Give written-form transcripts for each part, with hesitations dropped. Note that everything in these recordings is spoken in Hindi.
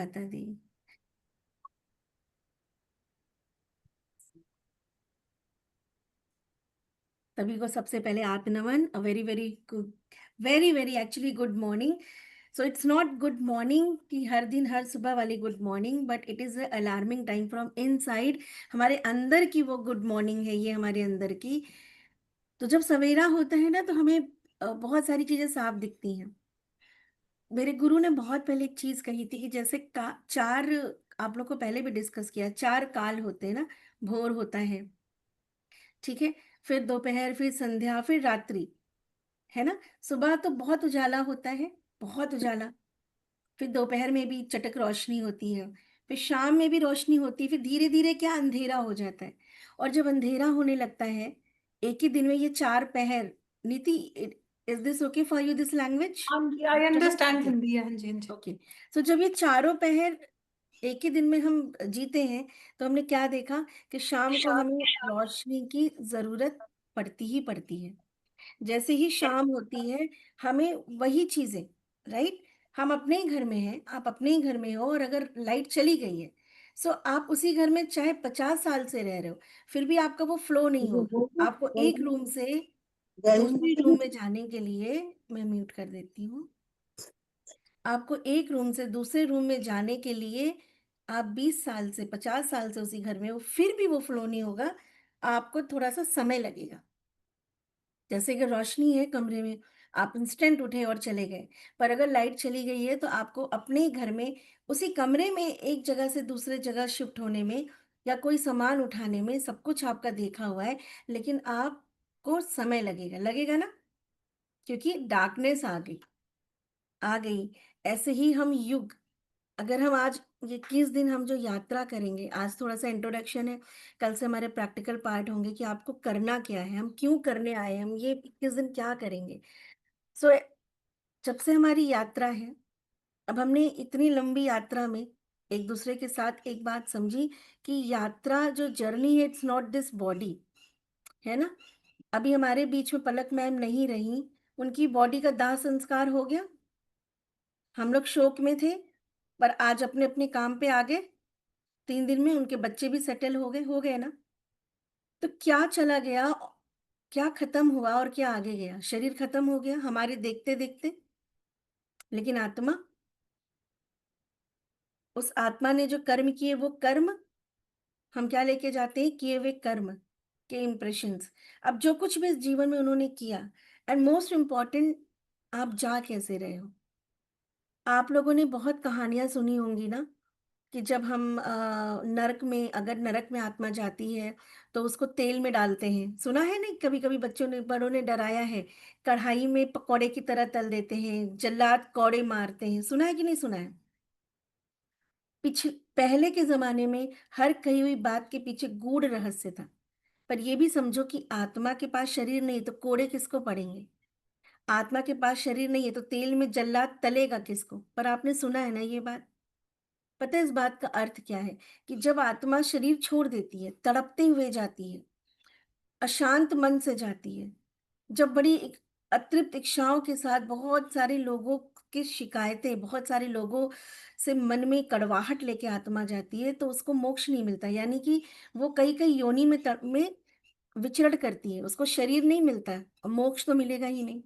माता दी। सभी को सबसे पहले आत्मनमन, a very very good, very very actually good morning. So it's not good morning कि हर दिन हर सुबह वाली good morning, but it is alarming time from inside. हमारे अंदर की वो गुड मॉर्निंग है, ये हमारे अंदर की। तो जब सवेरा होता है ना, तो हमें बहुत सारी चीजें साफ दिखती हैं। मेरे गुरु ने बहुत पहले एक चीज कही थी कि जैसे चार, आप लोग को पहले भी डिस्कस किया, चार काल होते हैं ना। भोर होता है, ठीक है, फिर दोपहर, फिर संध्या, फिर रात्रि, है ना। सुबह तो बहुत उजाला होता है, बहुत उजाला। फिर दोपहर में भी चटक रोशनी होती है, फिर शाम में भी रोशनी होती है, फिर धीरे धीरे क्या अंधेरा हो जाता है। और जब अंधेरा होने लगता है, एक ही दिन में ये चार पहर। नीति, is this okay for you, this language? हाँ जी, आई अंडरस्टैंड हिंदी है। हाँ जी, हाँ जी। ओके। सो जब ये चारों पहर एक ही दिन में हम जीते हैं, तो हमने क्या देखा कि शाम को शाम हमें रोशनी की जरूरत पड़ती ही पड़ती है। जैसे ही शाम होती है, हमें वही चीजें, राइट। हम अपने ही घर में हैं, आप अपने ही घर में हो, और अगर लाइट चली गई है, सो आप उसी घर में चाहे 50 साल से रह रहे हो, फिर भी आपका वो फ्लो नहीं होगा। आपको एक रूम से दूसरी रूम में जाने के लिए, मैं म्यूट कर देती हूँ, आपको एक रूम से दूसरे रूम में जाने के लिए, आप 20 साल से 50 साल से उसी घर में हो, फिर भी वो फ्लो नहीं होगा। आपको थोड़ा सा समय लगेगा। जैसे कि रोशनी है कमरे में, आप इंस्टेंट उठे और चले गए। पर अगर लाइट चली गई है, तो आपको अपने ही घर में, उसी कमरे में, एक जगह से दूसरे जगह शिफ्ट होने में, या कोई सामान उठाने में, सब कुछ आपका देखा हुआ है, लेकिन आपको समय लगेगा, लगेगा ना, क्योंकि डार्कनेस आ गई, आ गई। ऐसे ही हम युग, अगर हम आज, ये 21 दिन हम जो यात्रा करेंगे, आज थोड़ा सा इंट्रोडक्शन है, कल से हमारे प्रैक्टिकल पार्ट होंगे कि आपको करना क्या है, हम क्यों करने आए हैं, हम ये 21 दिन क्या करेंगे। सो जब से हमारी यात्रा है, अब हमने इतनी लंबी यात्रा में एक दूसरे के साथ एक बात समझी कि यात्रा जो जर्नी है, इट्स नॉट दिस बॉडी, है ना। अभी हमारे बीच में पलक मैम नहीं रही, उनकी बॉडी का दाह संस्कार हो गया, हम लोग शोक में थे, पर आज अपने अपने काम पे आ गए। 3 दिन में उनके बच्चे भी सेटल हो गए ना। तो क्या चला गया, क्या खत्म हुआ और क्या आगे गया? शरीर खत्म हो गया हमारे देखते देखते, लेकिन आत्मा, उस आत्मा ने जो कर्म किए, वो कर्म हम क्या लेके जाते हैं? किए हुए कर्म के इम्प्रेशंस। अब जो कुछ भी इस जीवन में उन्होंने किया, एंड मोस्ट इम्पॉर्टेंट, आप जा कैसे रहे हो। आप लोगों ने बहुत कहानियां सुनी होंगी ना, कि जब हम नरक में, अगर नरक में आत्मा जाती है, तो उसको तेल में डालते हैं। सुना है नहीं? कभी कभी बच्चों ने, बड़ों ने डराया है, कढ़ाई में पकौड़े की तरह तल देते हैं, जल्लाद कौड़े मारते हैं। सुना है कि नहीं सुना है? पहले के जमाने में हर कही हुई बात के पीछे गूढ़ रहस्य था। पर ये भी समझो कि आत्मा के पास शरीर नहीं, तो कोड़े किसको पड़ेंगे? आत्मा के पास शरीर नहीं है, तो तेल में जल्लाद तलेगा किसको? पर आपने सुना है ना ये बात? पता है इस बात का अर्थ क्या है? कि जब आत्मा शरीर छोड़ देती है, तड़पते हुए जाती है, अशांत मन से जाती है, जब बड़ी अतृप्त इच्छाओं के साथ, बहुत सारे लोगों की शिकायतें, बहुत सारे लोगों से मन में कड़वाहट लेके आत्मा जाती है, तो उसको मोक्ष नहीं मिलता। यानी कि वो कई कई योनि में विचरण करती है, उसको शरीर नहीं मिलता है, और मोक्ष तो मिलेगा ही नहीं।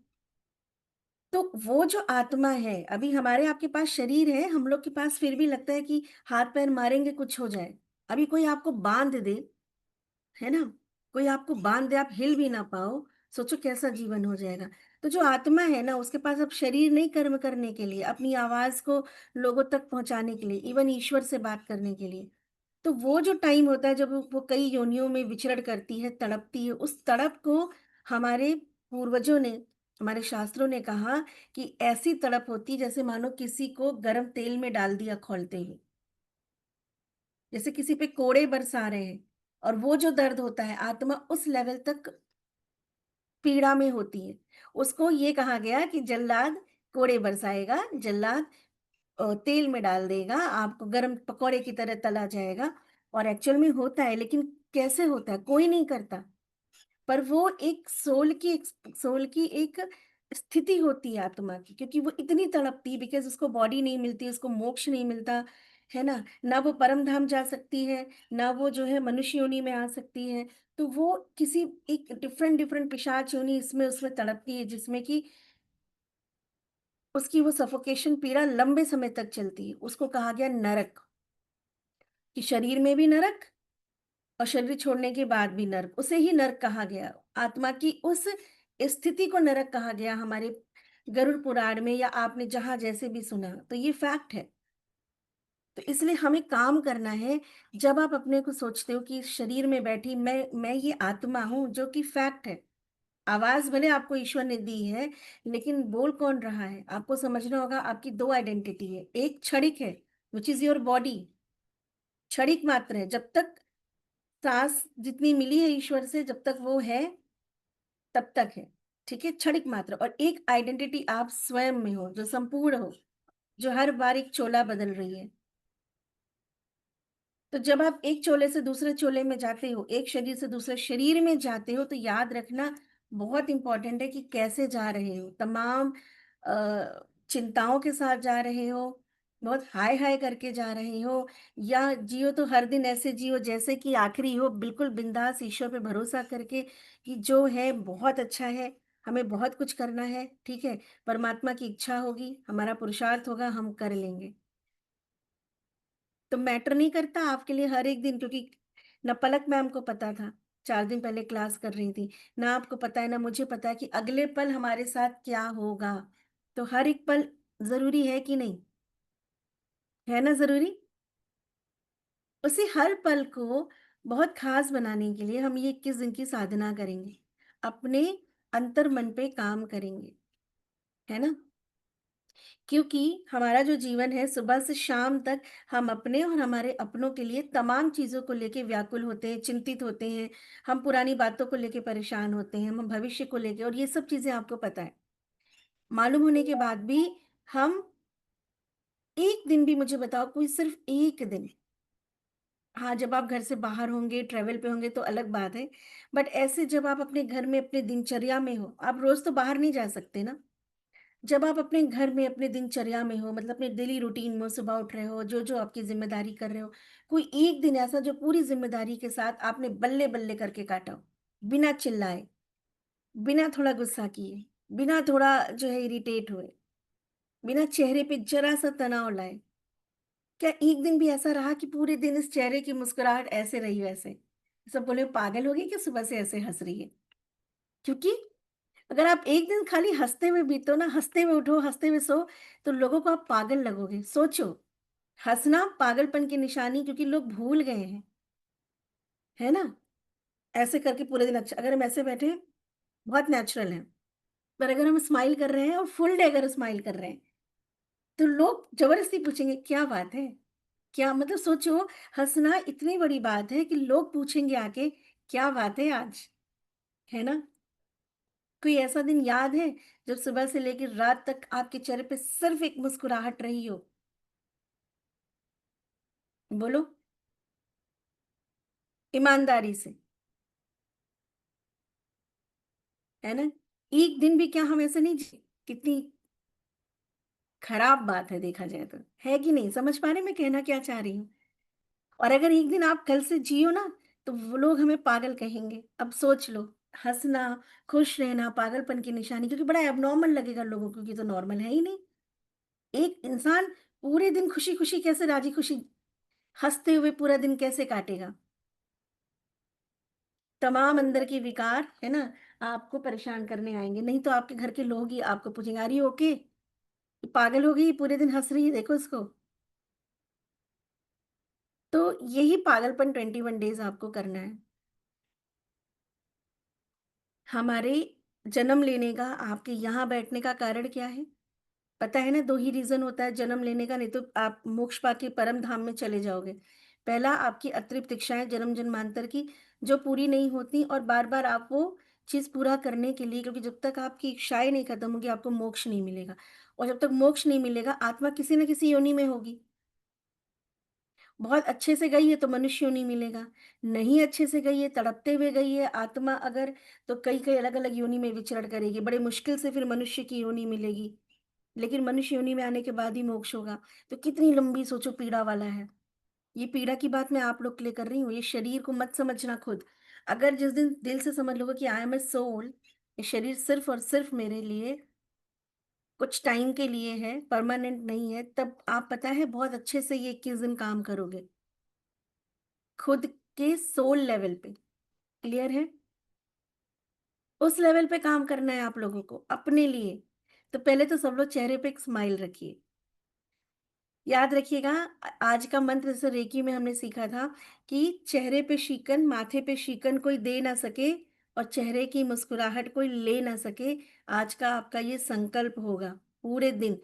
तो वो जो आत्मा है, अभी हमारे आपके पास शरीर है, हम लोग के पास फिर भी लगता है कि हाथ पैर मारेंगे कुछ हो जाए। अभी कोई आपको बांध दे, है ना, कोई आपको बांध दे, आप हिल भी ना पाओ, सोचो कैसा जीवन हो जाएगा। तो जो आत्मा है ना, उसके पास अब शरीर नहीं, कर्म करने के लिए, अपनी आवाज को लोगों तक पहुंचाने के लिए, इवन ईश्वर से बात करने के लिए। तो वो जो टाइम होता है, जब वो कई योनियों में विचरण करती है, तड़पती है, उस तड़प को हमारे पूर्वजों ने, हमारे शास्त्रों ने कहा कि ऐसी तड़प होती है जैसे मानो किसी को गर्म तेल में डाल दिया खौलते हुए, जैसे किसी पे कोड़े बरसा रहे हैं। और वो जो दर्द होता है, आत्मा उस लेवल तक पीड़ा में होती है। उसको ये कहा गया कि जल्लाद कोड़े बरसाएगा, जल्लाद तेल में डाल देगा, आपको गर्म पकौड़े की तरह तला जाएगा। और एक्चुअल में होता है, लेकिन कैसे होता है कोई नहीं करता। पर वो एक सोल की एक स्थिति होती है आत्मा की, क्योंकि वो इतनी तड़पती है, बिकॉज़ उसको बॉडी नहीं मिलती, उसको मोक्ष नहीं मिलता, है ना? ना वो परम धाम जा सकती है, ना वो जो है मनुष्य योनि में आ सकती है। तो वो किसी एक डिफरेंट पिशाच योनि इसमें उसमें तड़पती है, जिसमें कि उसकी वो सफोकेशन पीड़ा लंबे समय तक चलती है। उसको कहा गया नरक, कि शरीर में भी नरक और शरीर छोड़ने के बाद भी नर्क, उसे ही नर्क कहा गया। आत्मा की उस स्थिति को नरक कहा गया हमारे गरुड़ पुराण में, या आपने जहाँ जैसे भी सुना, तो ये फैक्ट है। तो इसलिए हमें काम करना है। जब आप अपने को सोचते हो कि शरीर में बैठी मैं ये आत्मा हूँ, जो कि फैक्ट है। आवाज़ भले आपको ईश्वर ने दी है, लेकिन बोल कौन रहा है? आपको समझना होगा, आपकी 2 आइडेंटिटी है। एक क्षणिक है, व्हिच इज़ योर बॉडी, क्षणिक मात्र है। जब तक साँस जितनी मिली है ईश्वर से, जब तक वो है, तब तक है, ठीक है? क्षणिक मात्र। और एक आइडेंटिटी आप स्वयं में हो, जो संपूर्ण हो, जो हर बार एक चोला बदल रही है। तो जब आप एक चोले से दूसरे चोले में जाते हो, एक शरीर से दूसरे शरीर में जाते हो, तो याद रखना बहुत इम्पोर्टेंट है कि कैसे जा रहे हो। तमाम चिंताओं के साथ जा रहे हो, बहुत हाय-हाय करके जा रहे हो, या जियो तो हर दिन ऐसे जियो जैसे कि आखिरी हो, बिल्कुल बिंदास ईश्वर पे भरोसा करके कि जो है बहुत अच्छा है, हमें बहुत कुछ करना है, ठीक है? परमात्मा की इच्छा होगी, हमारा पुरुषार्थ होगा, हम कर लेंगे। तो मैटर नहीं करता आपके लिए हर एक दिन, क्योंकि ना पलक मैम को पता था, 4 दिन पहले क्लास कर रही थी, ना आपको पता है, ना मुझे पता है कि अगले पल हमारे साथ क्या होगा। तो हर एक पल ज़रूरी है कि नहीं? है ना ज़रूरी? उसी हर पल को बहुत ख़ास बनाने के लिए हम ये 21 दिन की साधना करेंगे। अपने अंतर्मन पे काम करेंगे, है ना? क्योंकि हमारा जो जीवन है, सुबह से शाम तक हम अपने और हमारे अपनों के लिए तमाम चीज़ों को लेके व्याकुल होते हैं, चिंतित होते हैं। हम पुरानी बातों को लेके परेशान होते हैं, हम भविष्य को लेके, और ये सब चीज़ें आपको पता है। मालूम होने के बाद भी हम एक दिन भी, मुझे बताओ, कोई सिर्फ़ 1 दिन, हाँ, जब आप घर से बाहर होंगे, ट्रैवल पे होंगे तो अलग बात है। बट ऐसे जब आप अपने घर में, अपने दिनचर्या में हो, आप रोज़ तो बाहर नहीं जा सकते ना। जब आप अपने घर में, अपने दिनचर्या में हो, मतलब अपने डेली रूटीन में सुबह उठ रहे हो, जो-जो आपकी ज़िम्मेदारी कर रहे हो, कोई एक दिन ऐसा जो पूरी ज़िम्मेदारी के साथ आपने बल्ले-बल्ले करके काटा हो, बिना चिल्लाए, बिना थोड़ा गुस्सा किए, बिना थोड़ा जो है इरिटेट हुए, बिना चेहरे पे ज़रा-सा तनाव लाए। क्या एक दिन भी ऐसा रहा कि पूरे दिन इस चेहरे की मुस्कुराहट ऐसे रही वैसे? सब बोले पागल हो गई क्या सुबह से ऐसे हँस रही है? क्योंकि अगर आप एक दिन खाली हँसते हुए बीतो ना, हँसते हुए उठो, हँसते हुए सो, तो लोगों को आप पागल लगोगे। सोचो, हँसना पागलपन की निशानी, क्योंकि लोग भूल गए हैं, है ना? ऐसे करके पूरे दिन अच्छा, अगर हम ऐसे बैठे हैं, बहुत नेचुरल है। पर अगर हम स्माइल कर रहे हैं और फुल डे अगर स्माइल कर रहे हैं, तो लोग ज़बरदस्ती पूछेंगे, "क्या बात है?" क्या मतलब सोचो, हँसना इतनी बड़ी बात है कि लोग पूछेंगे आके, "क्या बात है आज?" है ना? कोई ऐसा दिन याद है जब सुबह से लेकर रात तक आपके चेहरे पे सिर्फ एक मुस्कुराहट रही हो? बोलो, ईमानदारी से, है ना? एक दिन भी क्या हम ऐसे नहीं जी, कितनी खराब बात है देखा जाए तो, है कि नहीं? समझ पा रहे हैं मैं कहना क्या चाह रही हूँ? और अगर एक दिन आप कल से जियो ना, तो वो लोग हमें पागल कहेंगे। अब सोच लो, हँसना, खुश रहना पागलपन की निशानी, क्योंकि बड़ा एब्नॉर्मल लगेगा लोगों को कि ये तो नॉर्मल है ही नहीं। एक इंसान पूरे दिन खुशी-खुशी कैसे राज़ी-खुशी हँसते हुए पूरा दिन कैसे काटेगा? तमाम अंदर के विकार, है ना, आपको परेशान करने आएँगे। नहीं तो आपके घर के लोग ही आपको पूछेंगे, "आर यू ओके? पागल हो गई, पूरे दिन हँस रही है, देखो इसको।" तो यही पागलपन 21 डेज़ आपको करना है। हमारे जन्म लेने का, आपके यहाँ बैठने का कारण क्या है? पता है ना, 2 ही रीज़न होता है जन्म लेने का, नहीं तो आप मोक्ष पाके परम धाम में चले जाओगे। पहला, आपकी अतृप्त इच्छाएँ जन्म-जन्मांतर की, जो पूरी नहीं होती, और बार-बार आप वो चीज़ पूरा करने के लिए, क्योंकि जब तक आपकी इच्छाएँ नहीं खत्म होंगी, आपको मोक्ष नहीं मिलेगा, और जब तक मोक्ष नहीं मिलेगा, आत्मा किसी न किसी योनि में होगी। बहुत अच्छे से गई है तो मनुष्य योनि मिलेगा, नहीं अच्छे से गई है, तड़पते हुए गई है आत्मा अगर, तो कई-कई अलग-अलग योनि में विचरण करेगी, बड़े मुश्किल से फिर मनुष्य की योनि मिलेगी। लेकिन मनुष्य योनि में आने के बाद ही मोक्ष होगा, तो कितनी लंबी सोचो पीड़ा वाला है। ये पीड़ा की बात मैं आप लोग के लिए कर रही हूँ, ये शरीर को मत समझना खुद। अगर जिस दिन दिल से समझ लोगे कि आई एम अ सोल, ये शरीर सिर्फ़ और सिर्फ़ मेरे लिए कुछ टाइम के लिए है, परमानेंट नहीं है, तब आप पता है बहुत अच्छे से ये 21 दिन काम करोगे, खुद के सोल लेवल पे, क्लियर है? उस लेवल पे काम करना है आप लोगों को, अपने लिए। तो पहले तो सब लोग चेहरे पे एक स्माइल रखिए। याद रखिएगा आज का मंत्र जैसे रेकी में हमने सीखा था कि चेहरे पे शीकन, माथे पे शीकन कोई दे ना सके और चेहरे की मुस्कुराहट कोई ले ना सके। आज का आपका ये संकल्प होगा पूरे दिन।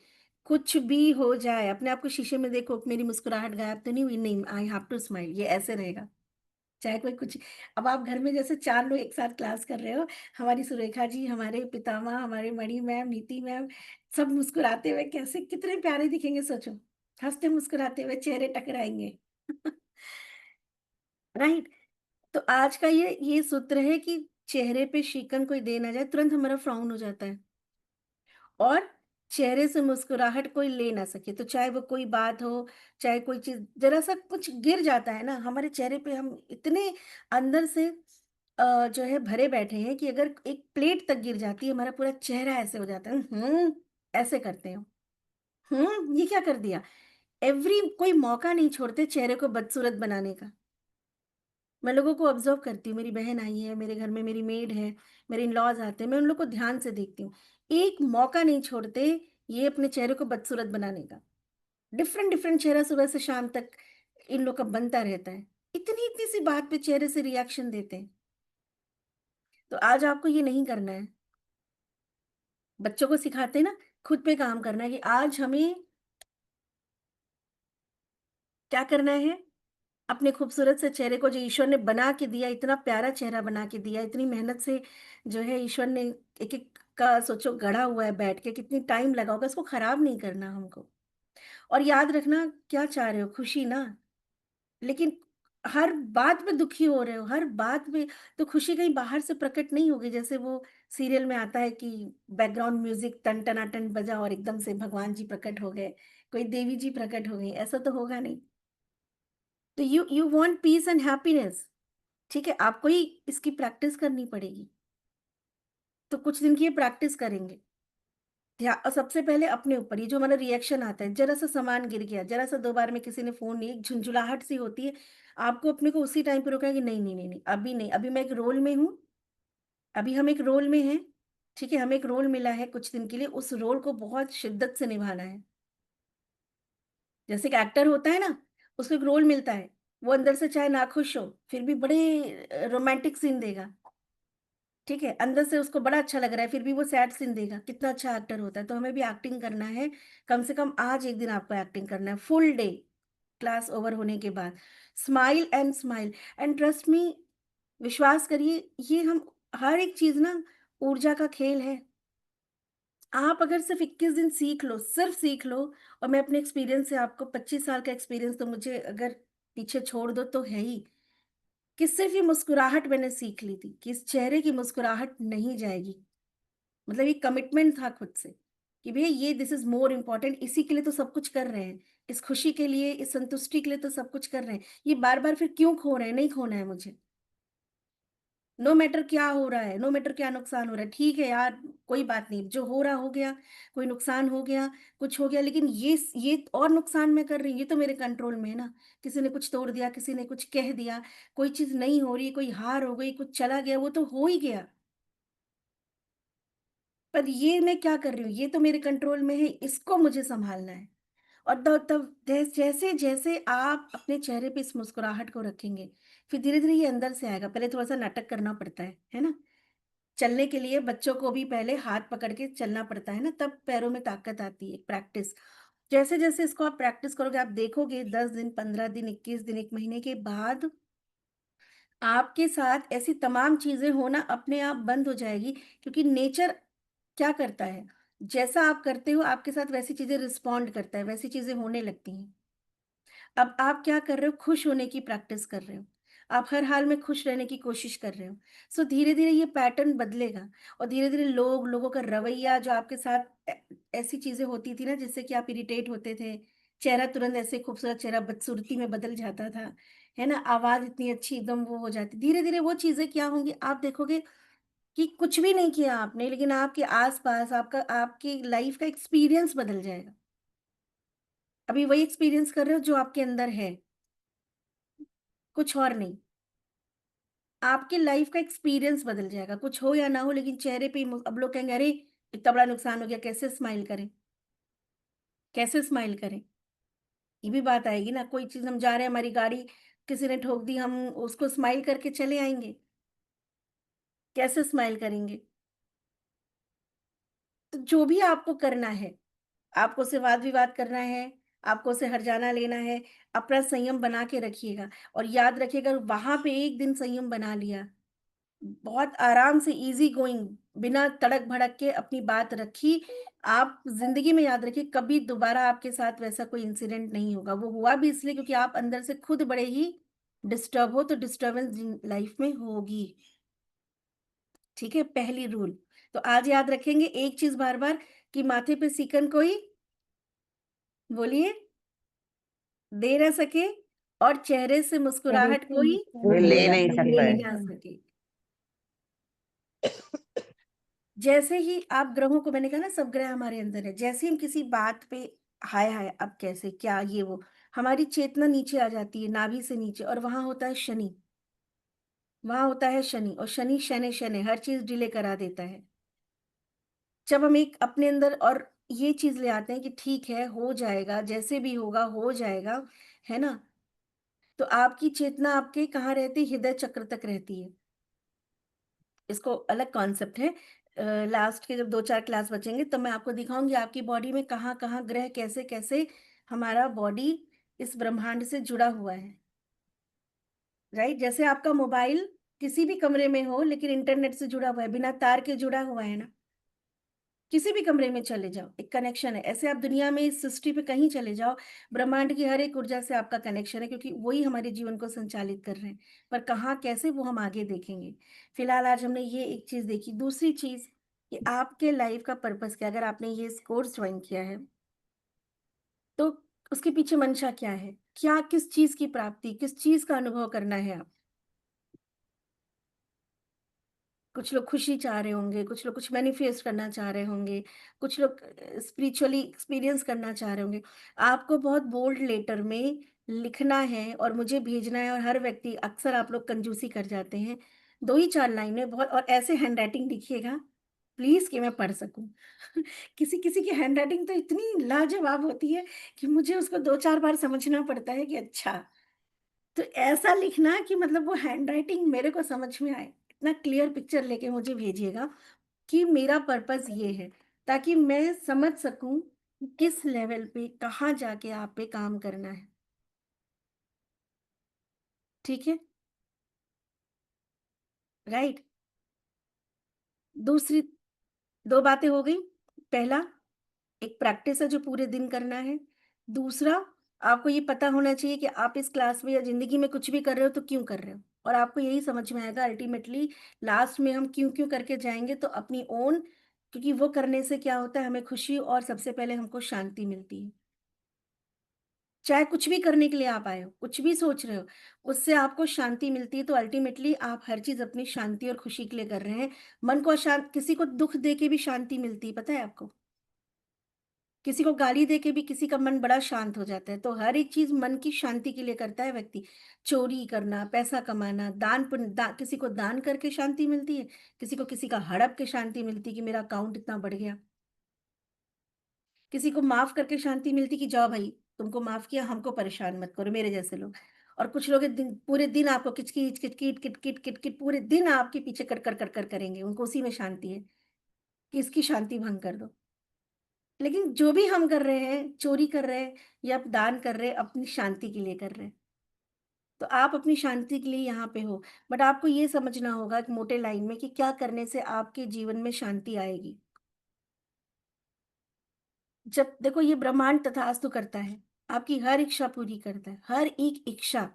कुछ भी हो जाए, अपने आप को शीशे में देखो, मेरी मुस्कुराहट गायब तो नहीं हुई? नहीं, आई हैव टू स्माइल, ये ऐसे रहेगा। चाहे कोई कुछ, अब आप घर में जैसे 4 लोग एक साथ क्लास कर रहे हो, हमारी सुरेखा जी, हमारे पितामह, हमारे मणि मैम, नीति मैम, सब मुस्कुराते हुए कैसे कितने प्यारे दिखेंगे सोचो। हँसते मुस्कुराते हुए चेहरे टकराएँगे। राइट? तो आज का ये सूत्र है कि चेहरे पे शिकन कोई दे ना जाए, तुरंत हमारा फ्राउन हो जाता है। और चेहरे से मुस्कुराहट कोई ले ना सके, तो चाहे वो कोई बात हो, चाहे कोई चीज़ ज़रा-सा कुछ गिर जाता है ना, हमारे चेहरे पे हम इतने अंदर से जो है भरे बैठे हैं कि अगर एक प्लेट तक गिर जाती है, हमारा पूरा चेहरा ऐसे हो जाता है, ऐसे करते हैं। ये क्या कर दिया? कोई मौका नहीं छोड़ते चेहरे को बदसूरत बनाने का। मैं लोगों को ऑब्ज़र्व करती हूँ, मेरी बहन आई है, मेरे घर में मेरी मेड है, मेरे इन-लॉज़ आते हैं, मैं उन लोग को ध्यान से देखती हूँ। एक मौका नहीं छोड़ते ये अपने चेहरे को बदसूरत बनाने का। डिफ़रेंट-डिफ़रेंट चेहरा सुबह से शाम तक इन लोग का बनता रहता है। इतनी-इतनी सी बात पे चेहरे से रिएक्शन देते हैं। तो आज आपको ये नहीं करना है। बच्चों को सिखाते हैं ना, खुद पे काम करना है कि आज हमें क्या करना है? अपने खूबसूरत से चेहरे को जो ईश्वर ने बना के दिया, इतना प्यारा चेहरा बना के दिया, इतनी मेहनत से जो है ईश्वर ने एक-एक का सोचो गढ़ा हुआ है बैठ के, कितनी टाइम लगा होगा, इसको खराब नहीं करना हमको। और याद रखना क्या चाह रहे हो? खुशी ना? लेकिन हर बात पे दुखी हो रहे हो, हर बात में तो खुशी कहीं बाहर से प्रकट नहीं होगी, जैसे वो सीरियल में आता है कि बैकग्राउंड म्यूज़िक टन टनाटन बजा और एकदम से भगवान जी प्रकट हो गए, कोई देवी जी प्रकट हो गई, ऐसा तो होगा नहीं। तो you want piece and happiness, ठीक है? आपको ही इसकी प्रैक्टिस करनी पड़ेगी। तो कुछ दिन की ये प्रैक्टिस करेंगे। सबसे पहले अपने ऊपर ये जो हमारा रिएक्शन आता है, ज़रा-सा सामान गिर गया, ज़रा-सा 2 बार में किसी ने फ़ोन नहीं, एक झुंझुलाहट सी होती है, आपको अपने को उसी टाइम पे रोकना है कि नहीं, नहीं, नहीं, नहीं, अभी नहीं, अभी मैं एक रोल में हूँ, अभी हम एक रोल में हैं, ठीक है? हमें एक रोल मिला है कुछ दिन के लिए, उस रोल को बहुत शिद्दत से निभाना है। जैसे एक एक्टर होता है ना, उसको एक रोल मिलता है, वो अंदर से चाहे नाखुश हो, फिर भी बड़े रोमांटिक सीन देगा। ठीक है, अंदर से उसको बड़ा अच्छा लग रहा है, फिर भी वो सैड सीन देगा, कितना अच्छा एक्टर होता है। तो हमें भी एक्टिंग करना है, कम से कम आज एक दिन आपको एक्टिंग करना है, फुल डे, क्लास ओवर होने के बाद। स्माइल एंड ट्रस्ट मी, विश्वास करिए, ये हम हर एक चीज़ ना ऊर्जा का खेल है। आप अगर सिर्फ़ 21 दिन सीख लो, सिर्फ़ सीख लो, और मैं अपने एक्सपीरियंस से आपको 25 साल का एक्सपीरियंस तो मुझे अगर पीछे छोड़ दो तो है ही, कि सिर्फ़ ये मुस्कुराहट मैंने सीख ली थी, कि इस चेहरे की मुस्कुराहट नहीं जाएगी। मतलब ये कमिटमेंट था खुद से कि भैया ये दिस इज मोर इम्पोर्टेंट, इसी के लिए तो सब कुछ कर रहे हैं, इस खुशी के लिए, इस संतुष्टि के लिए तो सब कुछ कर रहे हैं, ये बार बार फिर क्यों खो रहे हैं? नहीं खोना है मुझे। नो मैटर क्या हो रहा है, नो मैटर क्या नुकसान हो रहा है, ठीक है यार, कोई बात नहीं, जो हो रहा हो गया, कोई नुकसान हो गया, कुछ हो गया, लेकिन ये और नुकसान मैं कर रही हूँ, ये तो मेरे कंट्रोल में है ना। किसी ने कुछ तोड़ दिया, किसी ने कुछ कह दिया, कोई चीज नहीं हो रही, कोई हार हो गई, कुछ चला गया, वो तो हो ही गया। पर ये मैं क्या कर रही हूँ, ये तो मेरे कंट्रोल में है, इसको मुझे सँभालना है। और तब जैसे-जैसे आप अपने चेहरे पे इस मुस्कुराहट को रखेंगे, फिर धीरे-धीरे ये अंदर से आएगा। पहले थोड़ा-सा नाटक करना पड़ता है ना? चलने के लिए बच्चों को भी पहले हाथ पकड़ के चलना पड़ता है ना, तब पैरों में ताकत आती है, प्रैक्टिस। जैसे-जैसे इसको आप प्रैक्टिस करोगे, आप देखोगे 10 दिन, 15 दिन, 21 दिन, 1 महीने के बाद आपके साथ ऐसी तमाम चीज़ें होना अपने आप बंद हो जाएगी, क्योंकि नेचर क्या करता है, जैसा आप करते हो आपके साथ वैसी चीज़ें रिस्पॉन्ड करता है, वैसी चीज़ें होने लगती हैं। अब आप क्या कर रहे हो? खुश होने की प्रैक्टिस कर रहे हो। आप हर हाल में खुश रहने की कोशिश कर रहे हो। सो धीरे-धीरे ये पैटर्न बदलेगा और धीरे-धीरे लोगों का रवैया जो आपके साथ ऐसी चीज़ें होती थी ना जिससे कि आप इरिटेट होते थे, चेहरा तुरंत ऐसे खूबसूरत चेहरा बदसूरती में बदल जाता था, है ना? आवाज़ इतनी अच्छी एकदम वो हो जाती। धीरे-धीरे वो चीज़ें क्या होंगी आप देखोगे कि कुछ भी नहीं किया आपने लेकिन आपके आस-पास आपकी लाइफ़ का एक्सपीरियंस बदल जाएगा। अभी वही एक्सपीरियंस कर रहे हो जो आपके अंदर है, कुछ और नहीं। आपकी लाइफ का एक्सपीरियंस बदल जाएगा, कुछ हो या ना हो लेकिन चेहरे पे अब लोग कहेंगे अरे! इतना बड़ा नुकसान हो गया कैसे स्माइल करें? कैसे स्माइल करें? ये भी बात आएगी ना, कोई चीज़ हम जा रहे हैं हमारी गाड़ी किसी ने ठोक दी, हम उसको स्माइल करके चले आएँगे, कैसे स्माइल करेंगे? तो जो भी आपको करना है, आपको उससे वाद-विवाद करना है, आपको उससे हर्जाना लेना है, अपना संयम बना के रखिएगा और याद रखिएगा वहाँ पे एक दिन संयम बना लिया बहुत आराम से ईज़ी गोइंग बिना तड़क-भड़क के अपनी बात रखी। आप ज़िंदगी में याद रखिए कभी दोबारा आपके साथ वैसा कोई इंसिडेंट नहीं होगा। वो हुआ भी इसलिए क्योंकि आप अंदर से खुद बड़े ही डिस्टर्ब हो तो डिस्टर्बेंस लाइफ़ में होगी। ठीक है? पहली रूल। तो आज याद रखेंगे एक चीज़ बार-बार कि माथे पे सिकन कोई बोलिए दे ना सके और चेहरे से मुस्कुराहट कोई वो ले नहीं सकता ले है। ना सके। जैसे ही आप ग्रहों को मैंने कहा ना सब ग्रह हमारे अंदर है, जैसे ही हम किसी बात पे हाय हाय अब कैसे क्या ये वो हमारी चेतना नीचे आ जाती है नाभि से नीचे और वहां होता है शनि। वहां होता है शनि और शनि शनि शनि हर चीज डिले करा देता है। जब हम एक अपने अंदर और ये चीज ले आते हैं कि ठीक है हो जाएगा जैसे भी होगा हो जाएगा, है ना? तो आपकी चेतना आपके कहाँ रहती है? हृदय चक्र तक रहती है। इसको अलग कॉन्सेप्ट है। लास्ट के जब 2-4 क्लास बचेंगे तब मैं आपको दिखाऊँगी आपकी बॉडी में कहाँ-कहाँ ग्रह कैसे-कैसे हमारा बॉडी इस ब्रह्मांड से जुड़ा हुआ है, राइट? जैसे आपका मोबाइल किसी भी कमरे में हो लेकिन इंटरनेट से जुड़ा हुआ है, बिना तार के जुड़ा हुआ है ना, किसी भी कमरे में चले जाओ, एक कनेक्शन है। ऐसे आप दुनिया में इस सृष्टि पे कहीं चले जाओ, ब्रह्मांड की हर एक ऊर्जा से आपका कनेक्शन है क्योंकि वही हमारे जीवन को संचालित कर रहे हैं। पर कहाँ, कैसे वो हम आगे देखेंगे। फिलहाल आज हमने ये एक चीज़ देखी। दूसरी चीज़ कि आपके लाइफ का पर्पस क्या है? अगर आपने ये कोर्स जॉइन किया है, तो उसके पीछे मंशा क्या है? क्या किस चीज़ की प्राप्ति, किस चीज़ का अनुभव करना है आप? कुछ लोग खुशी चाह रहे होंगे, कुछ लोग कुछ मैनिफेस्ट करना चाह रहे होंगे, कुछ लोग स्पिरिचुअली एक्सपीरियंस करना चाह रहे होंगे। आपको बहुत बोल्ड लेटर में लिखना है और मुझे भेजना है और हर व्यक्ति अक्सर आप लोग कंजूसी कर जाते हैं। 2 ही 4 लाइनें बहुत और ऐसे हैंडराइटिंग लिखिएगा प्लीज़ कि मैं पढ़ सकूँ। किसी-किसी की हैंडराइटिंग तो इतनी लाजवाब होती है कि मुझे उसको 2-4 बार समझना पड़ता है कि अच्छा तो ऐसा लिखना कि मतलब वो हैंडराइटिंग मेरे को समझ में आए। इतना क्लियर पिक्चर लेके मुझे भेजिएगा कि मेरा पर्पस ये है, ताकि मैं समझ सकूँ किस लेवल पे कहाँ जाके आप पे काम करना है। ठीक है? राइट? दूसरी 2 बातें हो गई। पहला एक प्रैक्टिस है जो पूरे दिन करना है। दूसरा आपको ये पता होना चाहिए कि आप इस क्लास में या ज़िंदगी में कुछ भी कर रहे हो तो क्यों कर रहे हो? और आपको यही समझ में आएगा अल्टीमेटली लास्ट में हम क्यों-क्यों करके जाएँगे तो अपनी ओन क्योंकि वो करने से क्या होता है हमें खुशी और सबसे पहले हमको शांति मिलती है। चाहे कुछ भी करने के लिए आप आए हो, कुछ भी सोच रहे हो, उससे आपको शांति मिलती है तो अल्टीमेटली आप हर चीज़ अपनी शांति और खुशी के लिए कर रहे हैं। मन को अशांत किसी को दुःख दे के भी शांति मिलती है, पता है आपको? किसी को गाली दे के भी किसी का मन बड़ा शांत हो जाता है। तो हर एक चीज़ मन की शांति के लिए करता है व्यक्ति। चोरी करना, पैसा कमाना, दान पुण्य किसी को दान करके शांति मिलती है, किसी को किसी का हड़प के शांति मिलती है कि मेरा अकाउंट इतना बढ़ गया। किसी को माफ़ करके शांति मिलती कि जाओ भई, तुमको माफ़ किया, हमको परेशान मत करो, मेरे जैसे लोग। और कुछ लोग पूरे दिन आपको किचकिच, किटकिट, किटकिट, किटकिट पूरे दिन आपके पीछे कर करेंगे, उनको उसी में शांति है कि इसकी शांति भंग कर दो। लेकिन जो भी हम कर रहे हैं, चोरी कर रहे हैं या दान कर रहे हैं, अपनी शांति के लिए कर रहे हैं। तो आप अपनी शांति के लिए यहाँ पे हो, बट आपको ये समझना होगा एक मोटे लाइन में कि क्या करने से आपके जीवन में शांति आएगी। जब देखो ये ब्रह्मांड तथास्तु करता है, आपकी हर इच्छा पूरी करता है, हर एक इच्छा।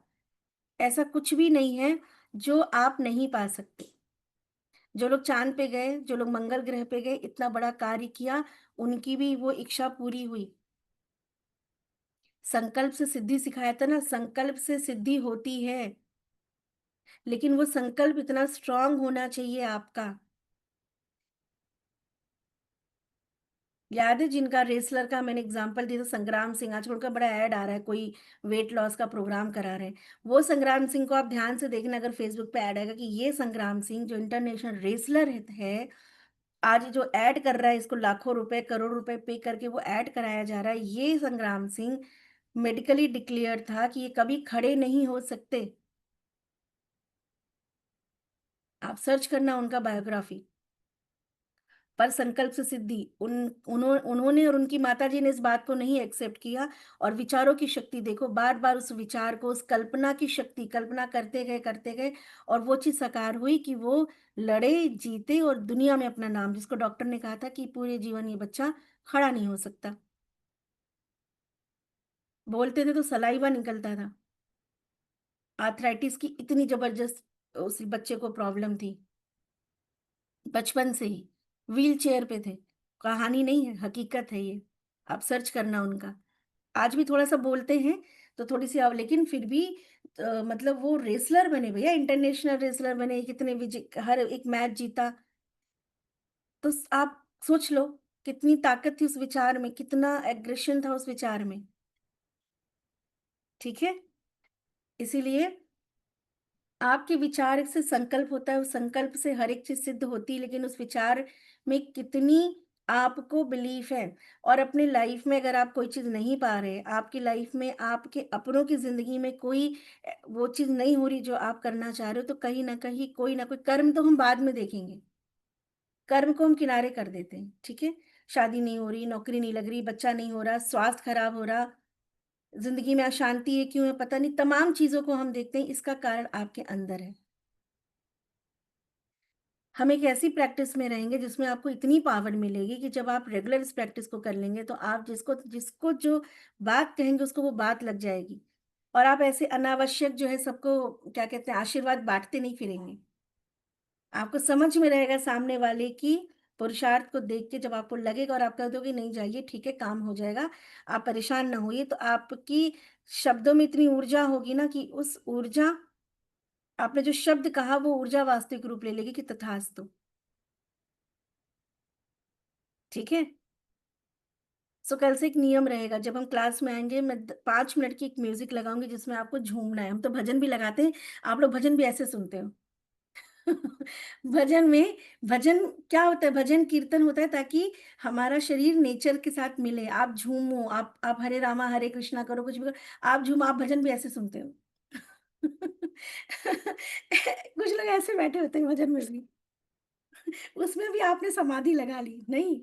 ऐसा कुछ भी नहीं है जो आप नहीं पा सकते। जो लोग चाँद पे गए, जो लोग मंगल ग्रह पे गए, इतना बड़ा कार्य किया, उनकी भी वो इच्छा पूरी हुई। संकल्प से सिद्धि सिखाया था ना, संकल्प से सिद्धि होती है, लेकिन वो संकल्प इतना स्ट्रॉन्ग होना चाहिए आपका। याद है जिनका रेसलर का मैंने एग्जांपल दिया था, संग्राम सिंह, आजकल उनका बड़ा ऐड आ रहा है, कोई वेट लॉस का प्रोग्राम करा रहे हैं। वो संग्राम सिंह को आप ध्यान से देखना, अगर फेसबुक पे ऐड आएगा कि ये संग्राम सिंह जो इंटरनेशनल रेसलर है, आज जो ऐड कर रहा है, इसको लाखों रुपए, करोड़ रुपए पे करके वो ऐड कराया जा रहा है, ये संग्राम सिंह मेडिकली डिक्लेयर्ड था कि ये कभी खड़े नहीं हो सकते। आप सर्च करना उनका बायोग्राफी। पर संकल्प से सिद्धि, उन्होंने और उनकी माताजी ने इस बात को नहीं एक्सेप्ट किया, और विचारों की शक्ति देखो, बार बार उस विचार को, उस कल्पना की शक्ति, कल्पना करते गए और वो चीज साकार हुई कि वो लड़े, जीते और दुनिया में अपना नाम, जिसको डॉक्टर ने कहा था कि पूरे जीवन ये बच्चा खड़ा नहीं हो सकता, बोलते थे तो सलाइवा निकलता था। आर्थराइटिस की इतनी जबरदस्त उस बच्चे को प्रॉब्लम थी, बचपन से ही व्हील चेयर पे थे। कहानी नहीं है, हकीकत है ये। आप सर्च करना उनका। आज भी थोड़ा सा बोलते हैं तो थोड़ी सी लेकिन फिर भी मतलब वो रेसलर बने भैया, इंटरनेशनल रेसलर बने, कितने विजय, हर एक मैच जीता। तो आप सोच लो कितनी ताकत थी उस विचार में, कितना एग्रेशन था उस विचार में। ठीक है, इसीलिए आपके विचार से संकल्प होता है, उस संकल्प से हर एक चीज सिद्ध होती है, लेकिन उस विचार में कितनी आपको बिलीफ है। और अपने लाइफ में अगर आप कोई चीज नहीं पा रहे, आपकी लाइफ में, आपके अपनों की जिंदगी में कोई वो चीज नहीं हो रही जो आप करना चाह रहे हो, तो कहीं ना कहीं कोई ना कोई कर्म तो हम बाद में देखेंगे, कर्म को हम किनारे कर देते हैं। ठीक है, शादी नहीं हो रही, नौकरी नहीं लग रही, बच्चा नहीं हो रहा, स्वास्थ्य खराब हो रहा, जिंदगी में अशांति है, क्यों है पता नहीं, तमाम चीजों को हम देखते हैं, इसका कारण आपके अंदर है। हम एक ऐसी प्रैक्टिस में रहेंगे जिसमें आपको इतनी पावर मिलेगी कि जब आप रेगुलर इस प्रैक्टिस को कर लेंगे तो आप जिसको जिसको जो बात कहेंगे उसको वो बात लग जाएगी, और आप ऐसे अनावश्यक जो है सबको क्या कहते हैं आशीर्वाद बांटते नहीं फिरेंगे। आपको समझ में रहेगा सामने वाले की पुरुषार्थ को देख के, जब आपको लगेगा और आप कह दोगे नहीं जाइए ठीक है काम हो जाएगा, आप परेशान ना होइए, तो आपकी शब्दों में इतनी ऊर्जा होगी ना कि उस ऊर्जा, आपने जो शब्द कहा वो ऊर्जा वास्तविक रूप ले लेगी कि तथास्तु। ठीक है, सो कल से एक नियम रहेगा, जब हम क्लास में आएंगे मैं 5 मिनट की एक म्यूजिक लगाऊंगी जिसमें आपको झूमना है। हम तो भजन भी लगाते हैं, आप लोग भजन भी ऐसे सुनते हो। भजन में, भजन क्या होता है, भजन कीर्तन होता है ताकि हमारा शरीर नेचर के साथ मिले, आप झूमो, आप हरे रामा हरे कृष्णा करो, कुछ भी करो, आप झूमो, आप भजन भी ऐसे सुनते हो। कुछ लोग ऐसे बैठे होते हैं भजन में भी, उसमें भी आपने समाधि लगा ली, नहीं,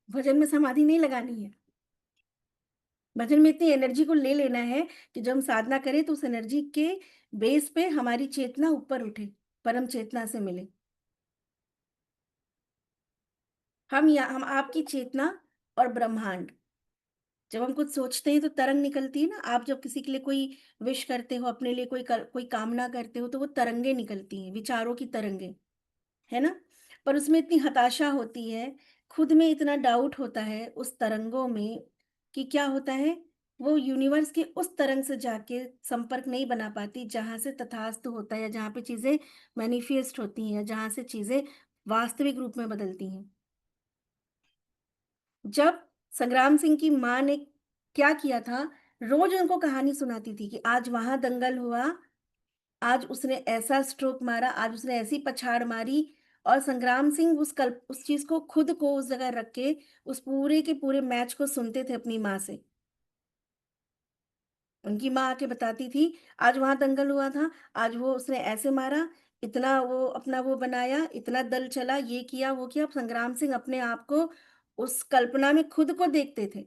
भजन में समाधि नहीं लगानी है। भजन में इतनी एनर्जी को ले लेना है कि जब हम साधना करें तो उस एनर्जी के बेस पे हमारी चेतना ऊपर उठे, परम चेतना से मिले। हम आपकी चेतना और ब्रह्मांड, जब हम कुछ सोचते हैं तो तरंग निकलती है ना, आप जब किसी के लिए कोई विश करते हो, अपने लिए कोई कामना करते हो, तो वो तरंगे निकलती हैं, विचारों की तरंगे, है ना? पर उसमें इतनी हताशा होती है, खुद में इतना डाउट होता है उस तरंगों में कि क्या होता है, वो यूनिवर्स के उस तरंग से जाके संपर्क नहीं बना पाती जहाँ से तथास्तु होता है, या जहाँ पे चीज़ें मैनिफेस्ट होती हैं, जहाँ से चीज़ें वास्तविक रूप में बदलती हैं। जब संग्राम सिंह की माँ ने क्या किया था, रोज उनको कहानी सुनाती थी कि आज वहां दंगल हुआ, आज उसने ऐसा स्ट्रोक मारा, आज उसने ऐसी पछाड़ मारी, और संग्राम सिंह उस चीज को, खुद को उस जगह रख के उस पूरे के पूरे मैच को सुनते थे अपनी माँ से। उनकी माँ आके बताती थी, आज वहां दंगल हुआ था, आज वो उसने ऐसे मारा, इतना वो अपना वो बनाया, इतना दल चला, ये किया वो किया। अब संग्राम सिंह अपने आप को उस कल्पना में खुद को देखते थे,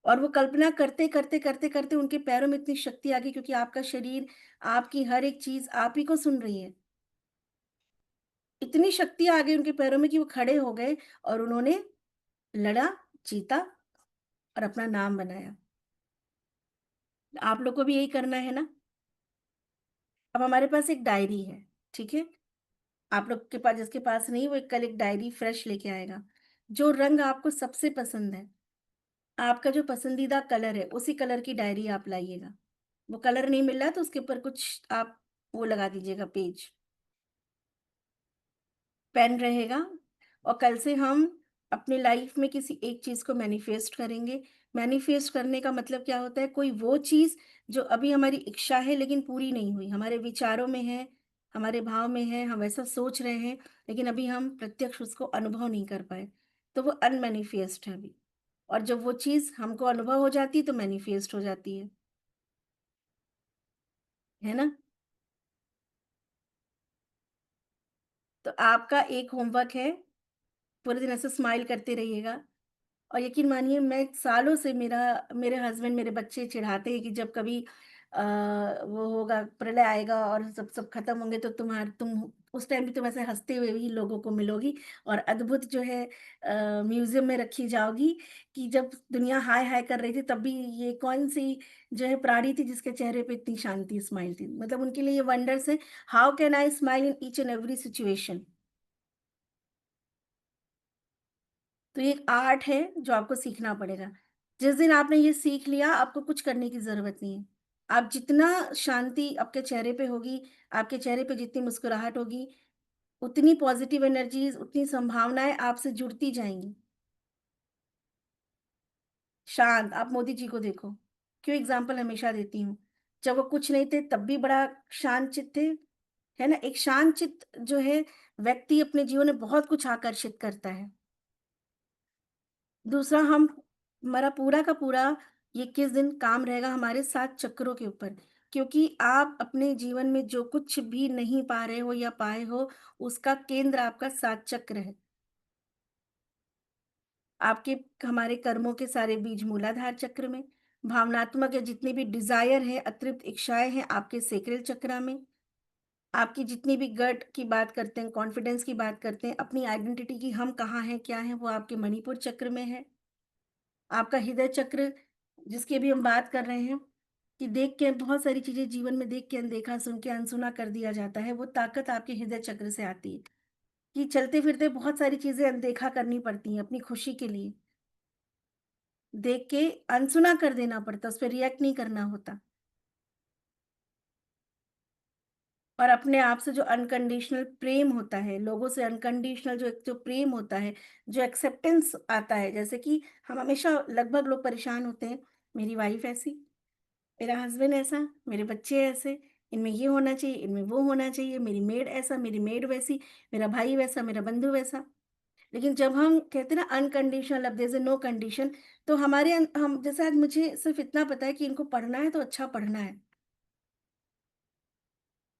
और वो कल्पना करते करते करते करते उनके पैरों में इतनी शक्ति आ गई, क्योंकि आपका शरीर, आपकी हर एक चीज आप ही को सुन रही है। इतनी शक्ति आ गई उनके पैरों में कि वो खड़े हो गए, और उन्होंने लड़ा, जीता और अपना नाम बनाया। आप लोग को भी यही करना है ना? अब हमारे पास एक डायरी है, ठीक है? आप लोग के पास, जिसके पास नहीं, वो कल एक डायरी फ्रेश लेके आएगा। जो रंग आपको सबसे पसंद है, आपका जो पसंदीदा कलर है, उसी कलर की डायरी आप लाइएगा। वो कलर नहीं मिल रहा तो उसके ऊपर कुछ आप वो लगा दीजिएगा पेज, पेन रहेगा। और कल से हम अपनी लाइफ में किसी एक चीज़ को मैनिफेस्ट करेंगे। मैनिफेस्ट करने का मतलब क्या होता है? कोई वो चीज़ जो अभी हमारी इच्छा है लेकिन पूरी नहीं हुई, हमारे विचारों में है, हमारे भाव में है, हम ऐसा सोच रहे हैं, लेकिन अभी हम प्रत्यक्ष उसको अनुभव नहीं कर पाए, तो वो अनमैनिफेस्ट है अभी। और जब वो चीज़ हमको अनुभव हो जाती है तो मैनिफेस्ट हो जाती है ना? तो आपका एक होमवर्क है, पूरे दिन ऐसे स्माइल करते रहिएगा। और यकीन मानिए, मैं सालों से, मेरे हस्बैंड, मेरे बच्चे चिढ़ाते हैं कि जब कभी वो होगा, प्रलय आएगा और सब सब खत्म होंगे, तो तुम उस टाइम भी तुम ऐसे हँसते हुए ही लोगों को मिलोगी और अद्भुत जो है म्यूज़ियम में रखी जाओगी, कि जब दुनिया हाय-हाय कर रही थी तब भी ये कौन-सी जो है प्राणी थी जिसके चेहरे पे इतनी शांति स्माइल थी। मतलब उनके लिए ये वंडर्स है, how can I smile in each and every situation. तो ये एक आर्ट है जो आपको सीखना पड़ेगा। जिस दिन आपने ये सीख लिया, आपको कुछ करने की ज़रूरत नहीं है। आप जितना शांति आपके चेहरे पे होगी, आपके चेहरे पे जितनी मुस्कुराहट होगी, उतनी पॉज़िटिव एनर्जीज़, उतनी संभावनाएँ आपसे जुड़ती जाएँगी। शांत, आप मोदी जी को देखो, क्यों एग्ज़ाम्पल हमेशा देती हूँ। जब वो कुछ नहीं थे तब भी बड़ा शांत चित्त थे, है ना? एक शांत चित्त जो है व्यक्ति अपने जीवन में बहुत कुछ आकर्षित करता है। दूसरा, हम हमारा पूरा का पूरा ये 21 दिन काम रहेगा हमारे 7 चक्रों के ऊपर, क्योंकि आप अपने जीवन में जो कुछ भी नहीं पा रहे हो या पाए हो, उसका केंद्र आपका 7 चक्र है। आपके हमारे कर्मों के सारे बीज मूलाधार चक्र में, भावनात्मक या जितनी भी डिज़ायर है, अतृप्त इच्छाएँ हैं, आपके सैक्रल चक्रा में, आपकी जितनी भी गट की बात करते हैं, कॉन्फिडेंस की बात करते हैं, अपनी आइडेंटिटी की हम कहाँ हैं, क्या हैं, वो आपके मणिपुर चक्र में है। आपका हृदय चक्र, जिसकी अभी हम बात कर रहे हैं, कि देख के बहुत सारी चीज़ें जीवन में देख के अनदेखा, सुन के अनसुना कर दिया जाता है, वो ताकत आपके हृदय चक्र से आती है, कि चलते-फिरते बहुत सारी चीज़ें अनदेखा करनी पड़ती हैं अपनी खुशी के लिए। देख के अनसुना कर देना पड़ता है, उस पे रिएक्ट नहीं करना होता। और अपने आप से जो अनकंडीशनल प्रेम होता है, लोगों से अनकंडीशनल जो प्रेम होता है, जो एक्सेप्टेंस आता है, जैसे कि हम हमेशा, लगभग लोग परेशान होते हैं, मेरी वाइफ़ ऐसी, मेरा हस्बैंड ऐसा, मेरे बच्चे ऐसे, इनमें ये होना चाहिए, इनमें वो होना चाहिए, मेरी मेड ऐसा, मेरी मेड वैसी, मेरा भाई वैसा, मेरा बंधु वैसा। लेकिन जब हम कहते हैं ना unconditional love, there is no condition, तो हम जैसे, आज मुझे सिर्फ़ इतना पता है कि इनको पढ़ना है तो अच्छा पढ़ना है।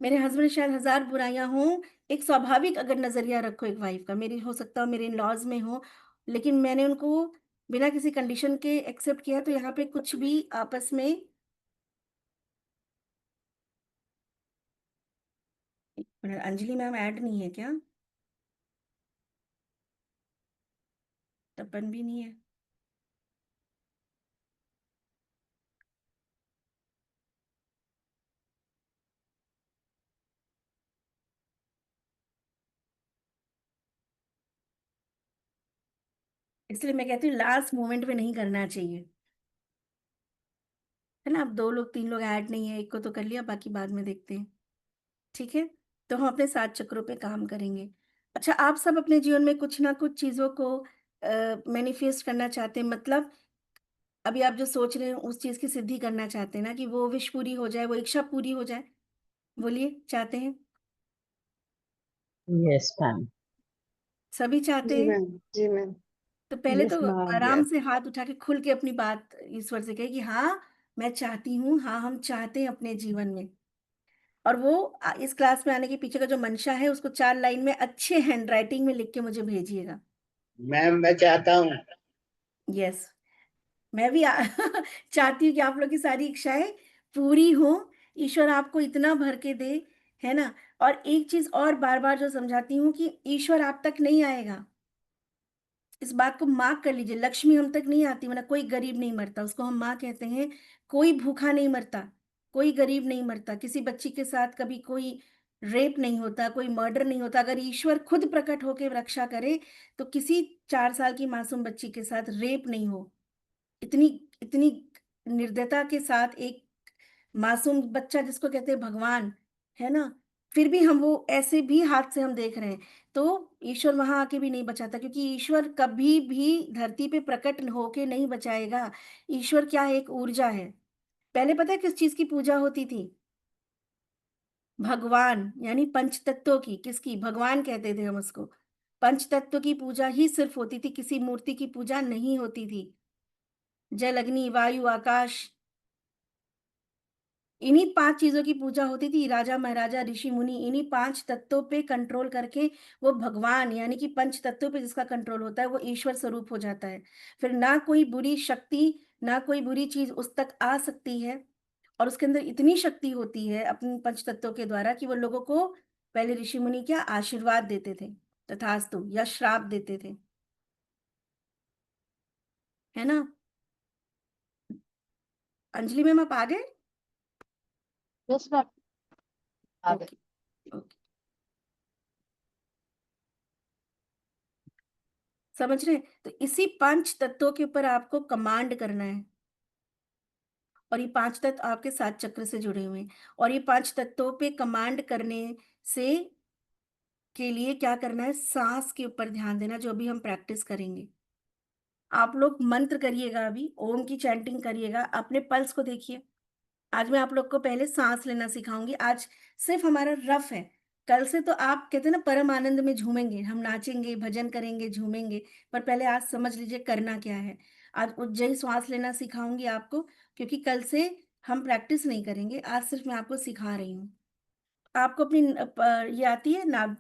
मेरे हस्बैंड शायद हज़ार बुराइयाँ हों, एक स्वाभाविक अगर नज़रिया रखो एक वाइफ़ का, मेरी हो सकता है मेरे इन-लॉज़ में हो, लेकिन मैंने उनको बिना किसी कंडीशन के एक्सेप्ट किया, तो यहाँ पे कुछ भी आपस में, अंजलि मैम ऐड नहीं है क्या? तपन भी नहीं है। इसलिए मैं कहती हूँ लास्ट मोमेंट में नहीं करना चाहिए, है ना? अब 2 लोग 3 लोग ऐड नहीं है, एक को तो कर लिया, बाकी बाद में देखते हैं, ठीक है? तो हम अपने 7 चक्रों पे काम करेंगे। अच्छा, आप सब अपने जीवन में कुछ ना कुछ चीज़ों को मैनिफेस्ट करना चाहते हैं, मतलब अभी आप जो सोच रहे हैं उस चीज़ की सिद्धि करना चाहते हैं ना, कि वो विश पूरी हो जाए, वो इच्छा पूरी हो जाए। बोलिए, चाहते हैं? Yes, ma'am. सभी चाहते जी हैं? मैम, जी मैम। तो पहले तो Yes, ma'am. आराम यस। से हाथ उठा के खुल के अपनी बात ईश्वर से कहें कि हाँ, मैं चाहती हूँ, हाँ, हम चाहते हैं अपने जीवन में। और वो इस क्लास में आने के पीछे का जो मंशा है, उसको 4 लाइन में अच्छे हैंडराइटिंग में लिख के मुझे भेजिएगा। मैम मैं चाहता हूँ। यस, मैं भी चाहती हूँ कि आप लोग की सारी इच्छाएँ पूरी हों, ईश्वर आपको इतना भर के दे, है ना? और एक चीज़ और बार-बार जो समझाती हूँ, कि ईश्वर आप तक नहीं आएगा, इस बात को मार्क कर लीजिए, लक्ष्मी हम तक नहीं आती, मतलब कोई गरीब नहीं मरता, उसको हम माँ कहते हैं। कोई भूखा नहीं मरता, कोई गरीब नहीं मरता, किसी बच्ची के साथ कभी कोई रेप नहीं होता, कोई मर्डर नहीं होता। अगर ईश्वर खुद प्रकट होकर रक्षा करे तो किसी 4 साल की मासूम बच्ची के साथ रेप नहीं हो। इतनी इतनी निर्दयता के साथ एक मासूम बच्चा जिसको कहते हैं भगवान, है ना, फिर भी हम वो ऐसे भी हाथ से हम देख रहे हैं। तो ईश्वर वहां आके भी नहीं बचाता, क्योंकि ईश्वर कभी भी धरती पे प्रकट होके नहीं बचाएगा। ईश्वर क्या है? एक ऊर्जा है। पहले पता है किस चीज की पूजा होती थी? भगवान यानी पंच तत्वों की। किसकी? भगवान कहते थे हम उसको। पंच तत्व की पूजा ही सिर्फ होती थी, किसी मूर्ति की पूजा नहीं होती थी। जल, अग्नि, वायु, आकाश, इन्हीं 5 चीजों की पूजा होती थी। राजा महाराजा, ऋषि मुनि, इन्हीं 5 तत्वों पे कंट्रोल करके वो भगवान यानी कि पंच तत्वों पे जिसका कंट्रोल होता है वो ईश्वर स्वरूप हो जाता है। फिर ना कोई बुरी शक्ति, ना कोई बुरी चीज उस तक आ सकती है। और उसके अंदर इतनी शक्ति होती है अपने पंच तत्वों के द्वारा कि वो लोगों को, पहले ऋषि मुनि क्या आशीर्वाद देते थे, तथास्तु, या श्राप देते थे, है ना। अंजलि मैम आप आ गए? Yes ma'am. आ गए। ओके, ओके, समझ रहे हैं? तो इसी 5 तत्वों के ऊपर आपको कमांड करना है। और ये 5 तत्व आपके 7 चक्र से जुड़े हुए हैं। और ये 5 तत्वों पे कमांड करने से के लिए क्या करना है? सांस के ऊपर ध्यान देना, जो अभी हम प्रैक्टिस करेंगे। आप लोग मंत्र करिएगा, अभी ओम की चैंटिंग करिएगा, अपने पल्स को देखिए। आज मैं आप लोग को पहले सांस लेना सिखाऊंगी। आज सिर्फ हमारा रफ है। कल से तो आप कहते हैं ना परम आनंद में झूमेंगे, हम नाचेंगे, भजन करेंगे, झूमेंगे। पर पहले आज समझ लीजिए करना क्या है। आज उज्जयी श्वास लेना सिखाऊंगी आपको, क्योंकि कल से हम प्रैक्टिस नहीं करेंगे, आज सिर्फ मैं आपको सिखा रही हूँ। आपको अपनी ये आती है नाभ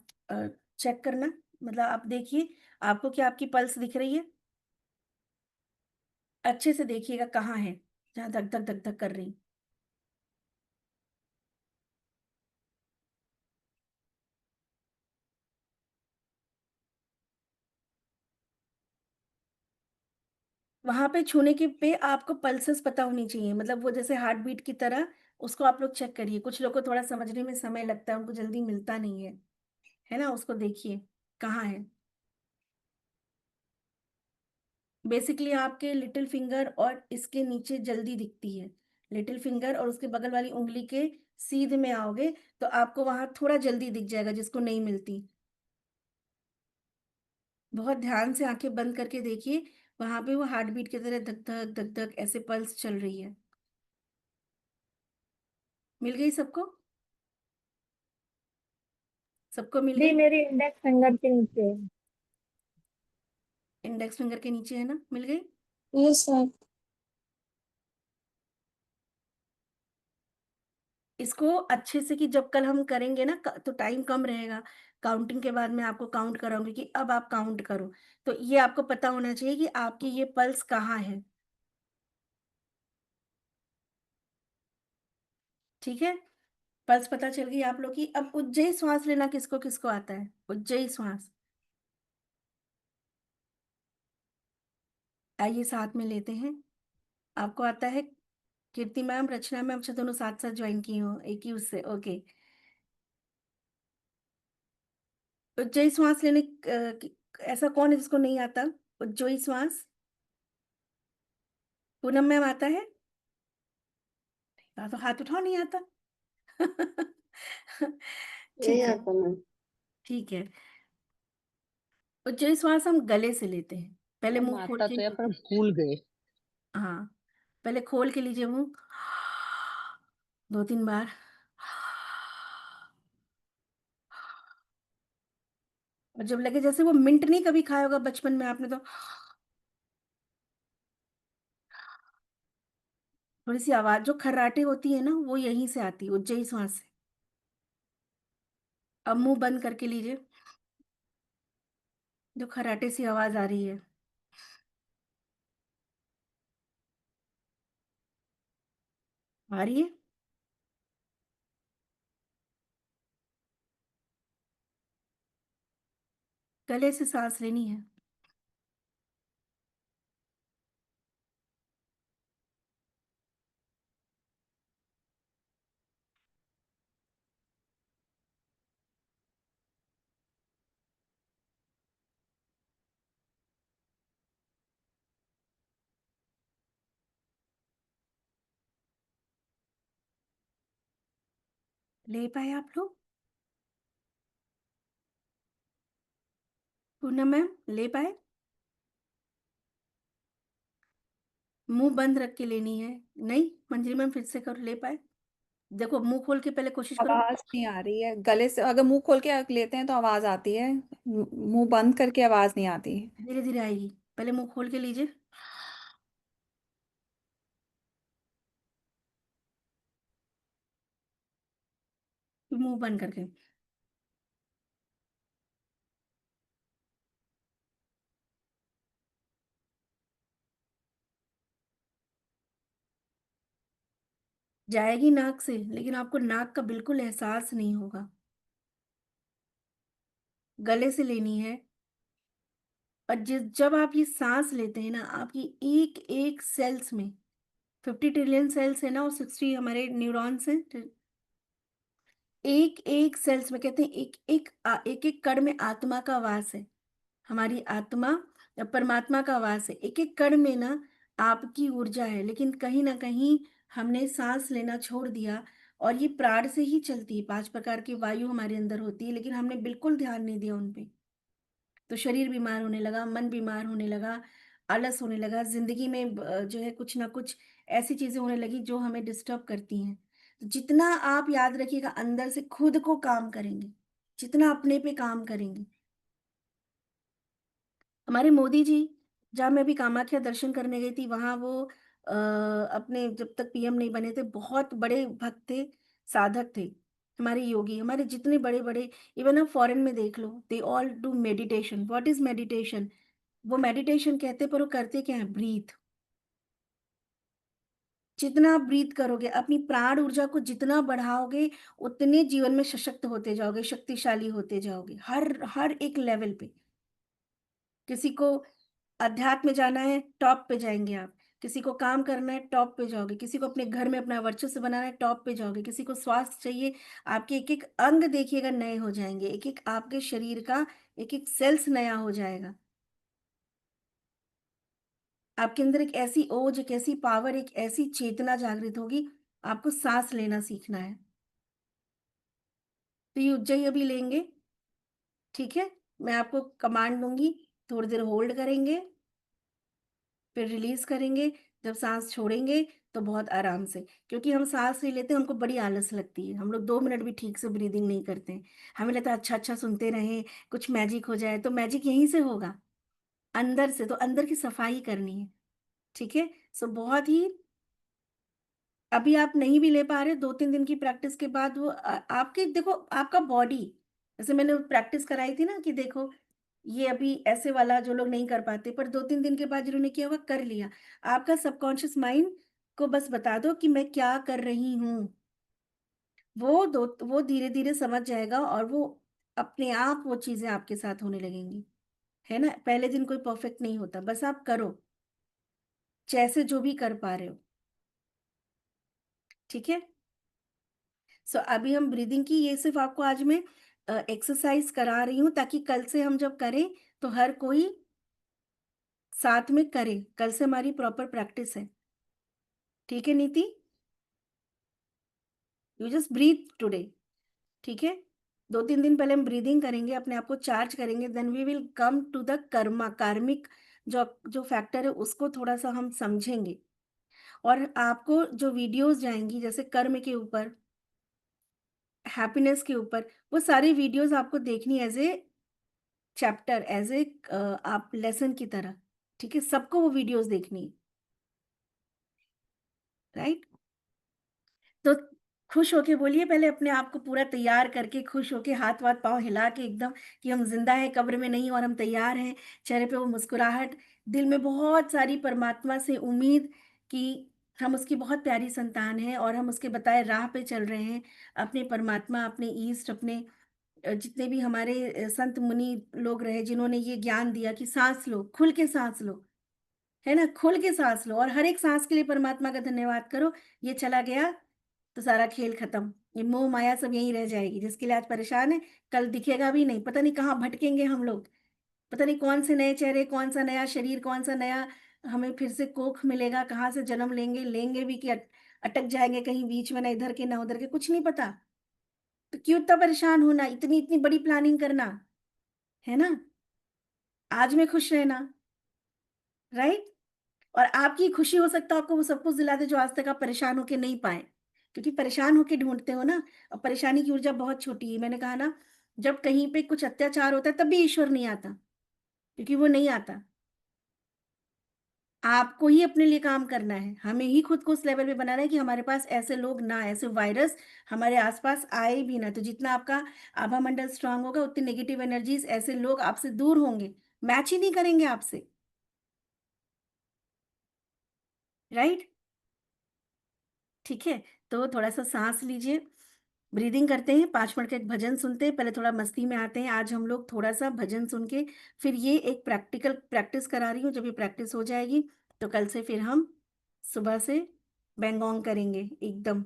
चेक करना, मतलब आप देखिए, आपको क्या आपकी पल्स दिख रही है? अच्छे से देखिएगा कहाँ है जहाँ धक धक धक धक कर रही। वहां पे छूने के पे आपको पल्सेस पता होनी चाहिए, मतलब वो जैसे हार्ट बीट की तरह। उसको आप लोग चेक करिए। कुछ लोग को थोड़ा समझने में समय लगता है, उनको जल्दी मिलता नहीं है ना। उसको देखिए कहाँ है। बेसिकली आपके लिटिल फिंगर और इसके नीचे जल्दी दिखती है। लिटिल फिंगर और उसके बगल वाली उंगली के सीध में आओगे तो आपको वहां थोड़ा जल्दी दिख जाएगा, जिसको नहीं मिलती। बहुत ध्यान से आंखें बंद करके देखिए, वहां पे वो हार्ट बीट की तरह धक धक धक धक ऐसे पल्स चल रही है। मिल गई सबको? सबको मिल दी गई? मेरी इंडेक्स फिंगर के नीचे है। इंडेक्स फिंगर के नीचे है ना? मिल गई? Yes sir. इसको अच्छे से, कि जब कल हम करेंगे ना तो टाइम कम रहेगा। काउंटिंग के बाद मैं आपको काउंट कराऊंगी कि अब आप काउंट करो। तो ये आपको पता होना चाहिए कि आपकी ये पल्स कहाँ है। ठीक है, पल्स पता चल गई आप लोग की। अब उज्जयी श्वास लेना किसको किसको आता है? उज्जयी श्वास, आइए साथ में लेते हैं। आपको आता है? कीर्ति मैम, रचना मैम, अच्छा दोनों साथ साथ ज्वाइन की हो एक ही उससे, ओके। उज्जयी श्वास लेने ऐसा कौन है जिसको नहीं आता उज्जयी श्वास? पूनम मैम आता है? तो हाथ उठाओ, नहीं आता। नहीं ठीक है, आता मैम। ठीक है। उज्जयी श्वास हम गले से लेते हैं। पहले हम मुंह खोल आता के तो है पर हम लीजिए। भूल गए। हाँ, पहले खोल के लीजिए मुंह, 2-3 बार। और जब लगे जैसे वो मिंट नहीं कभी खाया होगा बचपन में आपने, तो थोड़ी सी आवाज जो खर्राटे होती है ना, वो यहीं से आती है, उज्जयी श्वास से। अब मुंह बंद करके लीजिए, जो खर्राटे सी आवाज आ रही है, आ रही है? गले से सांस लेनी है। ले पाए आप लोग? पूनम मैम ले पाए? मुंह बंद रख के लेनी है। नहीं मंजरी मैम फिर से करो, ले पाए? देखो मुंह खोल के पहले कोशिश करो। आवाज नहीं आ रही है गले से, अगर मुंह खोल के लेते हैं तो आवाज आती है, मुंह बंद करके आवाज नहीं आती। धीरे धीरे आएगी, पहले मुंह खोल के लीजिए। फिर मुंह बंद करके। जाएगी नाक से, लेकिन आपको नाक का बिल्कुल एहसास नहीं होगा। गले से लेनी है। और जब आप ये सांस लेते हैं ना, आपकी एक एक सेल्स में 50 ट्रिलियन सेल्स है ना, और 60 हमारे न्यूरॉन्स हैं। एक एक सेल्स में कहते हैं एक एक कण में आत्मा का वास है। हमारी आत्मा या परमात्मा का वास है, एक एक कण में ना आपकी ऊर्जा है। लेकिन कहीं ना कहीं हमने सांस लेना छोड़ दिया, और ये प्राण से ही चलती है। 5 प्रकार की वायु हमारे अंदर होती है, लेकिन हमने बिल्कुल ध्यान नहीं दिया उन पे। तो शरीर बीमार होने लगा, मन बीमार होने लगा, आलस होने लगा, जिंदगी में जो है कुछ ना कुछ ऐसी चीजें होने लगी जो हमें डिस्टर्ब करती हैं। तो जितना आप याद रखिएगा अंदर से खुद को काम करेंगे, जितना अपने पे काम करेंगे। हमारे मोदी जी, जहाँ मैं अभी कामाख्या दर्शन करने गई थी, वहां वो अपने जब तक पीएम नहीं बने थे बहुत बड़े भक्त थे, साधक थे। हमारे योगी, हमारे जितने बड़े बड़े, इवन आप फॉरेन में देख लो, they all do meditation. What is meditation? वो मेडिटेशन कहते, पर वो करते क्या है? ब्रीथ। जितना आप ब्रीथ करोगे, अपनी प्राण ऊर्जा को जितना बढ़ाओगे, उतने जीवन में सशक्त होते जाओगे, शक्तिशाली होते जाओगे, हर हर एक लेवल पे। किसी को अध्यात्म में जाना है, टॉप पे जाएंगे आप। किसी को काम करना है, टॉप पे जाओगे। किसी को अपने घर में अपना वर्चस्व बनाना है, टॉप पे जाओगे। किसी को स्वास्थ्य चाहिए, आपके एक एक अंग देखिएगा नए हो जाएंगे, एक एक आपके शरीर का एक एक सेल्स नया हो जाएगा। आपके अंदर एक ऐसी ओज, एक ऐसी पावर, एक ऐसी चेतना जागृत होगी। आपको सांस लेना सीखना है। तो ये उज्जयी अभी लेंगे, ठीक है? मैं आपको कमांड दूंगी, थोड़ी देर होल्ड करेंगे, फिर रिलीज करेंगे। जब सांस छोड़ेंगे तो बहुत आराम से, क्योंकि हम सांस नहीं लेते, हमको बड़ी आलस लगती है। हम लोग 2 मिनट भी ठीक से ब्रीदिंग नहीं करते हैं। हमें लगता है अच्छा अच्छा सुनते रहें, कुछ मैजिक हो जाए। तो मैजिक यहीं से होगा, अंदर से। तो अंदर की सफाई करनी है, ठीक है? सो बहुत ही, अभी आप नहीं भी ले पा रहे, 2-3 दिन की प्रैक्टिस के बाद वो आपके देखो, आपका बॉडी, जैसे मैंने प्रैक्टिस कराई थी ना कि देखो, ये अभी ऐसे वाला जो लोग नहीं कर पाते, पर 2-3 दिन के बाद जिन्होंने किया हुआ कर लिया, आपका सबकॉन्शियस माइंड को बस बता दो कि मैं क्या कर रही हूँ। वो धीरे धीरे समझ जाएगा, और वो अपने आप वो चीजें आपके साथ होने लगेंगी। है ना? पहले दिन कोई परफेक्ट नहीं होता, बस आप करो जैसे जो भी कर पा रहे हो, ठीक है? सो अभी हम ब्रीदिंग की, ये सिर्फ आपको आज मैं एक्सरसाइज करा रही हूँ, ताकि कल से हम जब करें तो हर कोई साथ में करे। कल से हमारी प्रॉपर प्रैक्टिस है, ठीक है नीति? यू जस्ट ब्रीथ टुडे, ठीक है? 2-3 दिन पहले हम ब्रीदिंग करेंगे, अपने आप को चार्ज करेंगे, then we will come to the karma, karmic जो जो फैक्टर है उसको थोड़ा सा हम समझेंगे। और आपको जो वीडियोस जाएंगी, जैसे कर्म के ऊपर, हैप्पीनेस के ऊपर, वो सारी वीडियोस आपको देखनी as a chapter, as a आप लेसन की तरह, ठीक है? सबको वो वीडियोस देखनी है, राइट? तो खुश होके बोलिए, पहले अपने आप को पूरा तैयार करके, खुश होके हाथ वाथ पांव हिला के एकदम, कि हम जिंदा हैं, कब्र में नहीं, और हम तैयार हैं। चेहरे पे वो मुस्कुराहट, दिल में बहुत सारी परमात्मा से उम्मीद कि हम उसकी बहुत प्यारी संतान हैं, और हम उसके बताए राह पे चल रहे हैं। अपने परमात्मा, अपने ईस्ट, अपने जितने भी हमारे संत मुनि लोग रहे, जिन्होंने ये ज्ञान दिया कि सांस लो, खुल के सांस लो, है ना? खुल के सांस लो, और हर एक सांस के लिए परमात्मा का धन्यवाद करो। ये चला गया तो सारा खेल खत्म, ये मोह माया सब यहीं रह जाएगी। जिसके लिए आज परेशान है, कल दिखेगा भी नहीं, पता नहीं कहाँ भटकेंगे हम लोग। पता नहीं कौन से नए चेहरे, कौन सा नया शरीर, कौन सा नया हमें फिर से कोख मिलेगा, कहाँ से जन्म लेंगे, लेंगे भी कि अटक जाएंगे कहीं बीच में, ना इधर के ना उधर के, कुछ नहीं पता। तो क्यों इतना परेशान होना, इतनी इतनी बड़ी प्लानिंग करना, है ना। आज में खुश रहना, राइट। और आपकी खुशी हो सकता है आपको वो सब कुछ दिला दे जो आज तक आप परेशान होके नहीं पाए, क्योंकि परेशान होके ढूंढते हो ना। और परेशानी की ऊर्जा बहुत छोटी है, मैंने कहा ना, जब कहीं पे कुछ अत्याचार होता है तब भी ईश्वर नहीं आता, क्योंकि वो नहीं आता। आपको ही अपने लिए काम करना है, हमें ही खुद को उस लेवल पे बनाना है कि हमारे पास ऐसे लोग ना, ऐसे वायरस हमारे आसपास आए भी ना। तो जितना आपका आभा मंडल स्ट्रांग होगा उतनी नेगेटिव एनर्जीज, ऐसे लोग आपसे दूर होंगे, मैच ही नहीं करेंगे आपसे, राइट। ठीक है, तो थोड़ा सा सांस लीजिए, ब्रीदिंग करते हैं, 5 मिनट का एक भजन सुनते हैं। पहले थोड़ा मस्ती में आते हैं, आज हम लोग थोड़ा सा भजन सुन के फिर ये एक प्रैक्टिकल प्रैक्टिस करा रही हूँ। जब ये प्रैक्टिस हो जाएगी तो कल से फिर हम सुबह से बेंगोंग करेंगे एकदम,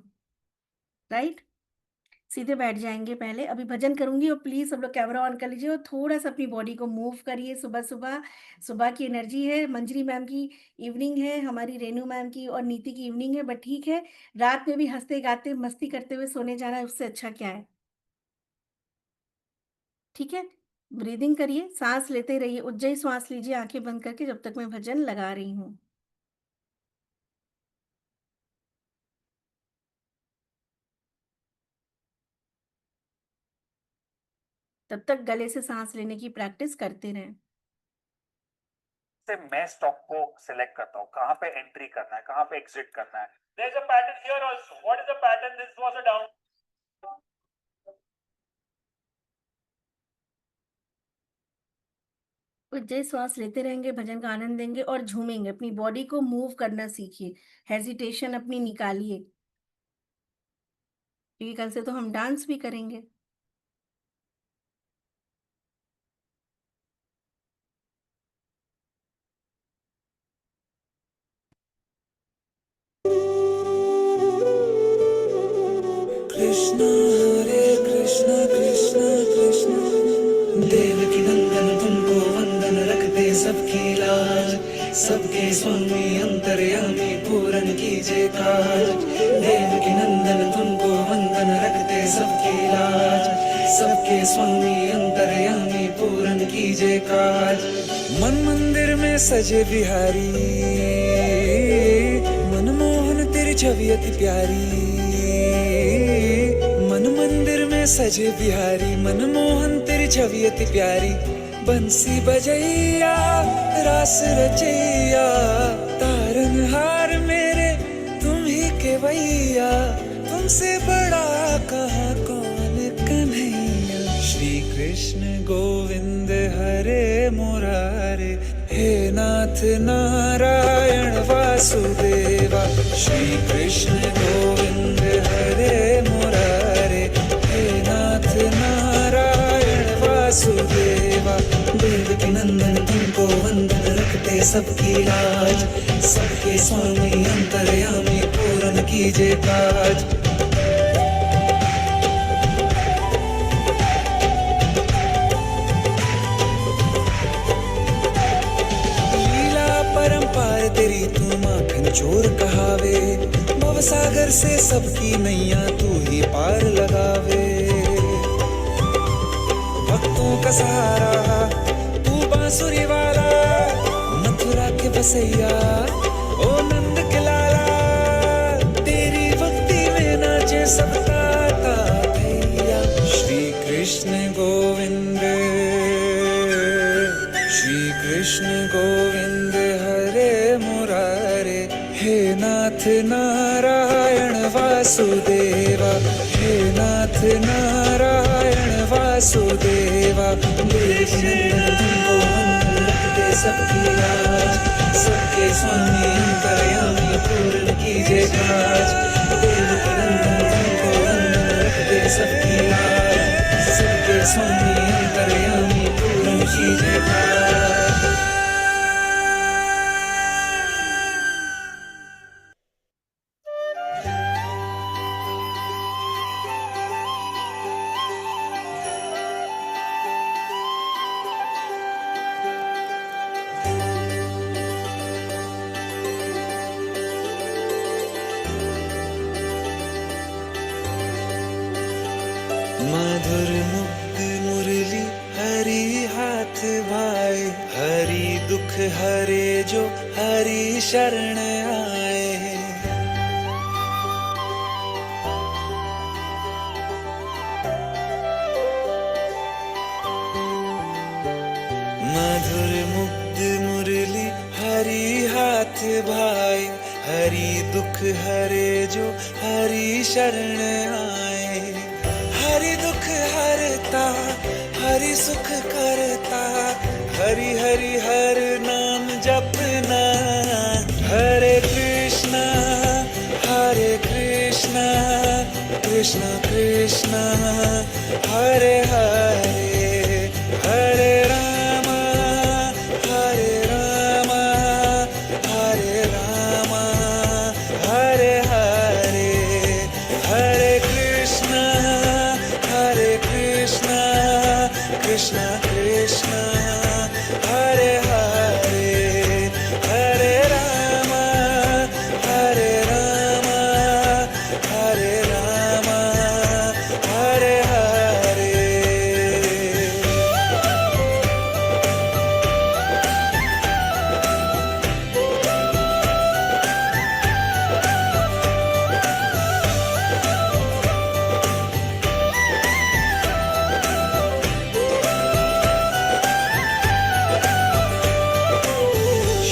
राइट। सीधे बैठ जाएंगे पहले, अभी भजन करूंगी और प्लीज सब लोग कैमरा ऑन कर लीजिए और थोड़ा सा अपनी बॉडी को मूव करिए। सुबह सुबह, सुबह की एनर्जी है, मंजरी मैम की इवनिंग है, हमारी रेनू मैम की और नीति की इवनिंग है, बट ठीक है, रात में भी हंसते गाते मस्ती करते हुए सोने जाना है, उससे अच्छा क्या है। ठीक है, ब्रीदिंग करिए, सांस लेते रहिए, उज्जई श्वास लीजिए आंखें बंद करके जब तक मैं भजन लगा रही हूँ। तब तक गले से सांस लेने की प्रैक्टिस करते रहें। से मैं स्टॉक को सिलेक्ट करता हूँ, कहाँ पे एंट्री करना है, कहाँ पे एग्जिट करना है। There's a pattern here also. What is the pattern? This was a down. उज्जै श्वास लेते रहेंगे, भजन का आनंद देंगे और झूमेंगे, अपनी बॉडी को मूव करना सीखिए, हेजिटेशन अपनी निकालिए, क्योंकि कल से तो हम डांस भी करेंगे। कृष्ण हरे कृष्ण कृष्ण कृष्ण देवकी नंदन तुमको वंदन रखते सबकी लाज, सबके स्वामी अंतर्यामी पूरन कीजिए काज। देवकी नंदन तुमको वंदन रखते सबकी लाज, सबके स्वामी अंतर्यामी पूरन कीजिए काज। मन मंदिर में सजे बिहारी, मनमोहन तेरी छवि अति प्यारी। मन मंदिर में सजे बिहारी, मनमोहन तेरी छवि अति प्यारी। बंसी बजैया रास रचैया, तारनहार मेरे तुम ही केवैया। तुमसे बड़ा कहाँ कौन कन्हैया। श्री कृष्ण गोविंद हरे मुरारे, हे नाथ नारायण वासुदेवा। श्री कृष्ण गोविंद हरे मुरारे, हे नाथ नारायण वासुदेवा। देवकी नंदन तुमको वंदन रखते सबकी लाज, सबके स्वामी अंतर्यामी पूरन कीजिए काज। परंपार तेरी तू माखन चोर कहावे, भवसागर से सबकी नैया तू ही पार लगावे। भक्तों का सहारा तू बांसुरी वाला, मथुरा के बसैया ओ नंद के लाला। तेरी भक्ति में नाचे सब ताता भैया। श्री कृष्ण गोविंद, श्री कृष्ण गोविंद हरे मुरारे, हे नाथ नारायण वासुदेवा। हे नाथ नारायण वासुदेवा। देवकी नंदन तुमको वंदन रखते सबकी लाज, सबके स्वामी अंतर्यामी पूर्ण कीजिए काज। देवकी नंदन तुमको वंदन रखते सबकी लाज, सबके स्वामी अंतर्यामी पूर्ण कीजिए काज। मधुर मुक्त मुरली हरि हाथ भाए, हरि दुख हरे जो हरि शरण आए। मधुर मुक्त मुरली हरि हाथ भाए, हरि दुख हरे जो हरि शरण आए। हरि दुख हरता हरि सुख करता, हरि हरि हर नाम जपना। हरे कृष्णा कृष्ण कृष्ण हरे हरे, हरे राम हरे राम हरे हरे, हरे कृष्ण कृष्ण कृष्ण हरे हरे, हरे राम हरे राम हरे हरे।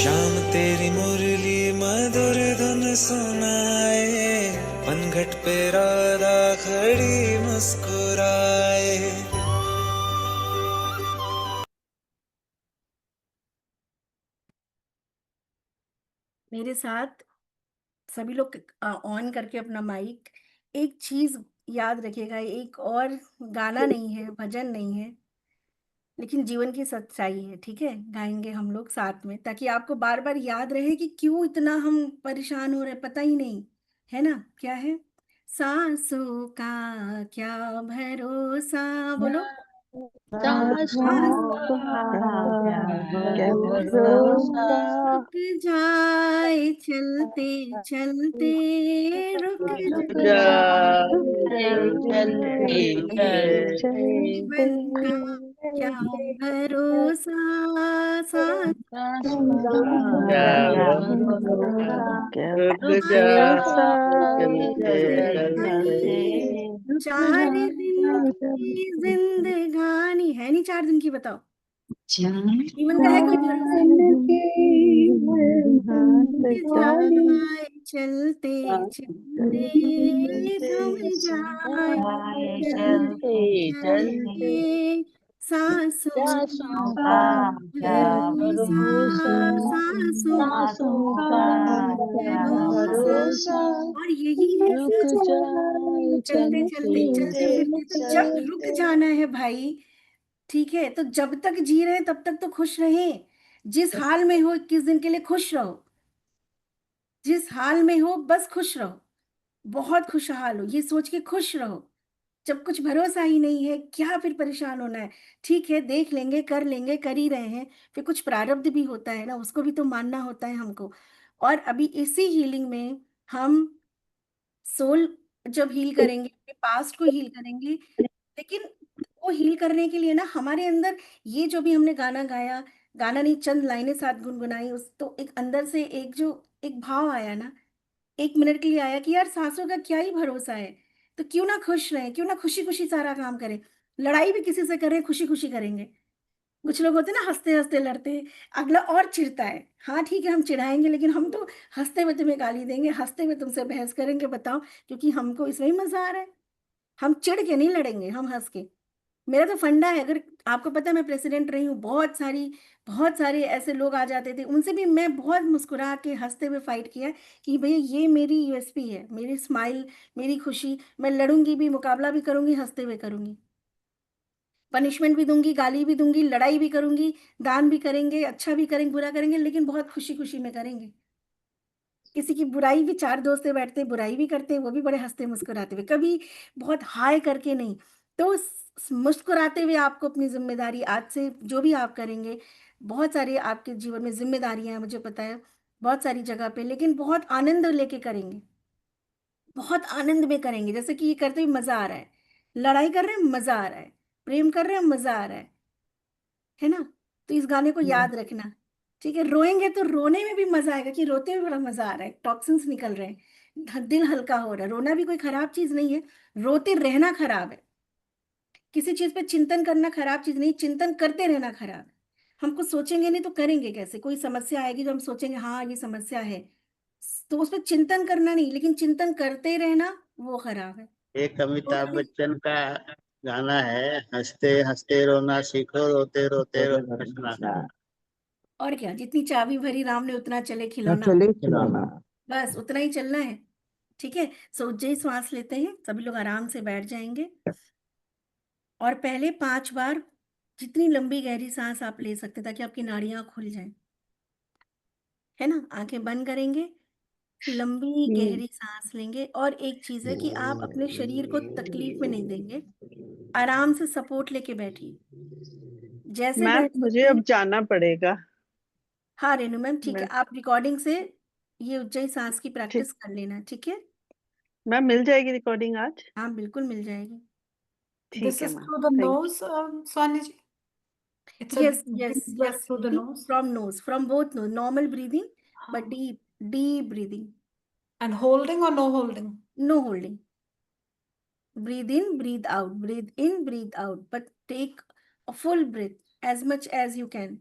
शाम तेरी मुरली मधुर धुन सुनाए, पनघट पे राधा खड़ी मुस्कुराए। मेरे साथ सभी लोग ऑन करके अपना माइक, एक चीज याद रखिएगा, एक और गाना नहीं है, भजन नहीं है, लेकिन जीवन की सच्चाई है, ठीक है? गाएंगे हम लोग साथ में, ताकि आपको बार बार याद रहे कि क्यों इतना हम परेशान हो रहे, पता ही नहीं है ना। क्या है? सांसों का क्या भरोसा, बोलो। सासों सांसों का का क्या भरोसा, भरोसा, रुक जाए चलते चलते, रुक रुक जाए चलते चलते जीवन का क्या भरोसा, सांसों क्या भरोसा, क्या रुक जा भरोसा, चलते चलते। जिंदगानी 4 दिन की जिंदगानी है नहीं, 4 दिन की, बताओ। जीवन का है कोई भरोसा? जाए चलते चलते, थम जाए चलते चलते, सांसों का भरोसा, सांसों का भरोसा। और यही है सच, चलते चलते चलते फिरते, तो जब रुक जाना है भाई, ठीक है, तो जब तक जी रहे हैं तब तक तो खुश रहें। जिस हाल में हो 21 दिन के लिए खुश रहो, जिस हाल में हो बस खुश रहो, बहुत खुशहाल हो, ये सोच के खुश रहो। जब कुछ भरोसा ही नहीं है, क्या फिर परेशान होना है? ठीक है, देख लेंगे, कर लेंगे, कर ही रहे हैं। फिर कुछ प्रारब्ध भी होता है ना, उसको भी तो मानना होता है हमको। और अभी इसी हीलिंग में हम सोल जब हील करेंगे, अपने पास्ट को हील करेंगे, लेकिन वो हील करने के लिए ना हमारे अंदर ये जो भी हमने गाना गाया, गाना नहीं, चंद लाइनें साथ गुनगुनाई, उस तो एक अंदर से एक जो एक भाव आया ना, 1 मिनट के लिए आया कि यार सांसों का क्या ही भरोसा है, तो क्यों ना खुश रहें, क्यों ना खुशी खुशी सारा काम करें। लड़ाई भी किसी से करें, खुशी खुशी करेंगे। कुछ लोग होते हैं ना, हंसते हंसते लड़ते हैं, अगला और चिढ़ता है। हाँ ठीक है, हम चिढ़ाएंगे, लेकिन हम तो हंसते हुए तुम्हें गाली देंगे, हंसते हुए तुमसे बहस करेंगे, बताओ, क्योंकि हमको इसमें ही मजा आ रहा है। हम चिढ़ के नहीं लड़ेंगे, हम हंस के। मेरा तो फंडा है, अगर आपको पता है मैं प्रेसिडेंट रही हूँ, बहुत सारे ऐसे लोग आ जाते थे, उनसे भी मैं बहुत मुस्कुरा के हंसते हुए फाइट किया कि भैया ये मेरी यूएसपी है, मेरी स्माइल, मेरी खुशी। मैं लड़ूंगी भी, मुकाबला भी करूंगी, हंसते हुए करूंगी, पनिशमेंट भी दूंगी, गाली भी दूंगी, लड़ाई भी करूंगी, दान भी करेंगे, अच्छा भी करेंगे, बुरा करेंगे, लेकिन बहुत खुशी खुशी में करेंगे। किसी की बुराई भी, 4 दोस्त से बैठते बुराई भी करते, वो भी बड़े हंसते मुस्कुराते हुए, कभी बहुत हाय करके नहीं। तो मुस्कुराते हुए आपको अपनी जिम्मेदारी आज से जो भी आप करेंगे, बहुत सारी आपके जीवन में जिम्मेदारियां हैं, मुझे पता है, बहुत सारी जगह पे, लेकिन बहुत आनंद लेके करेंगे, बहुत आनंद में करेंगे, जैसे कि ये करते हुए मजा आ रहा है। लड़ाई कर रहे हैं मजा आ रहा है, प्रेम कर रहे हैं मजा आ रहा है ना? तो इस गाने को याद रखना, ठीक है? रोएंगे तो रोने में भी मजा आएगा, कि रोते हुए बड़ा मजा आ रहा है, टॉक्सिन्स निकल रहे हैं, दिल हल्का हो रहा है। रोना भी कोई खराब चीज नहीं है, रोते रहना खराब है। किसी चीज पे चिंतन करना खराब चीज नहीं, चिंतन करते रहना खराब है। हम कुछ सोचेंगे नहीं तो करेंगे कैसे? कोई समस्या आएगी तो हम सोचेंगे हाँ ये समस्या है, तो उस पर चिंतन करना नहीं, लेकिन चिंतन करते रहना वो खराब है। एक तो अमिताभ खाली बच्चन का गाना है, हंसते हंसते रोना सीखो, रोते रोते हंसना। और क्या, जितनी चाबी भरी राम ने उतना चले खिलौना, चले खिलौना। बस उतना ही चलना है। ठीक है, सो उज्जयी श्वास लेते हैं, सभी लोग आराम से बैठ जाएंगे। और पहले 5 बार जितनी लंबी गहरी सांस आप ले सकते हैं, ताकि आपकी नाड़ियां खुल जाएं, है ना? आंखें बंद करेंगे, लंबी गहरी सांस लेंगे। और एक चीज है कि आप अपने शरीर को तकलीफ में नहीं देंगे, आराम से सपोर्ट लेके बैठिए, जैसे मैम बैठ मुझे सकते हैं। अब जाना पड़ेगा। हाँ रेनू मैम, ठीक है, मैं आप रिकॉर्डिंग से ये उज्जयी सांस की ठीक। प्रैक्टिस कर लेना, ठीक है? मैम मिल जाएगी रिकॉर्डिंग आज? हाँ बिल्कुल मिल जाएगी। ठीक This है is ma'am, through the thank nose, Swani ji. It's a Yes, deep yes, breath yes. through the Deep nose from nose, from both nose. Normal breathing, but हाँ. deep, deep breathing. And holding or no holding? No holding. Breathe in, breathe out. Breathe in, breathe out. But take a full breath as much as you can.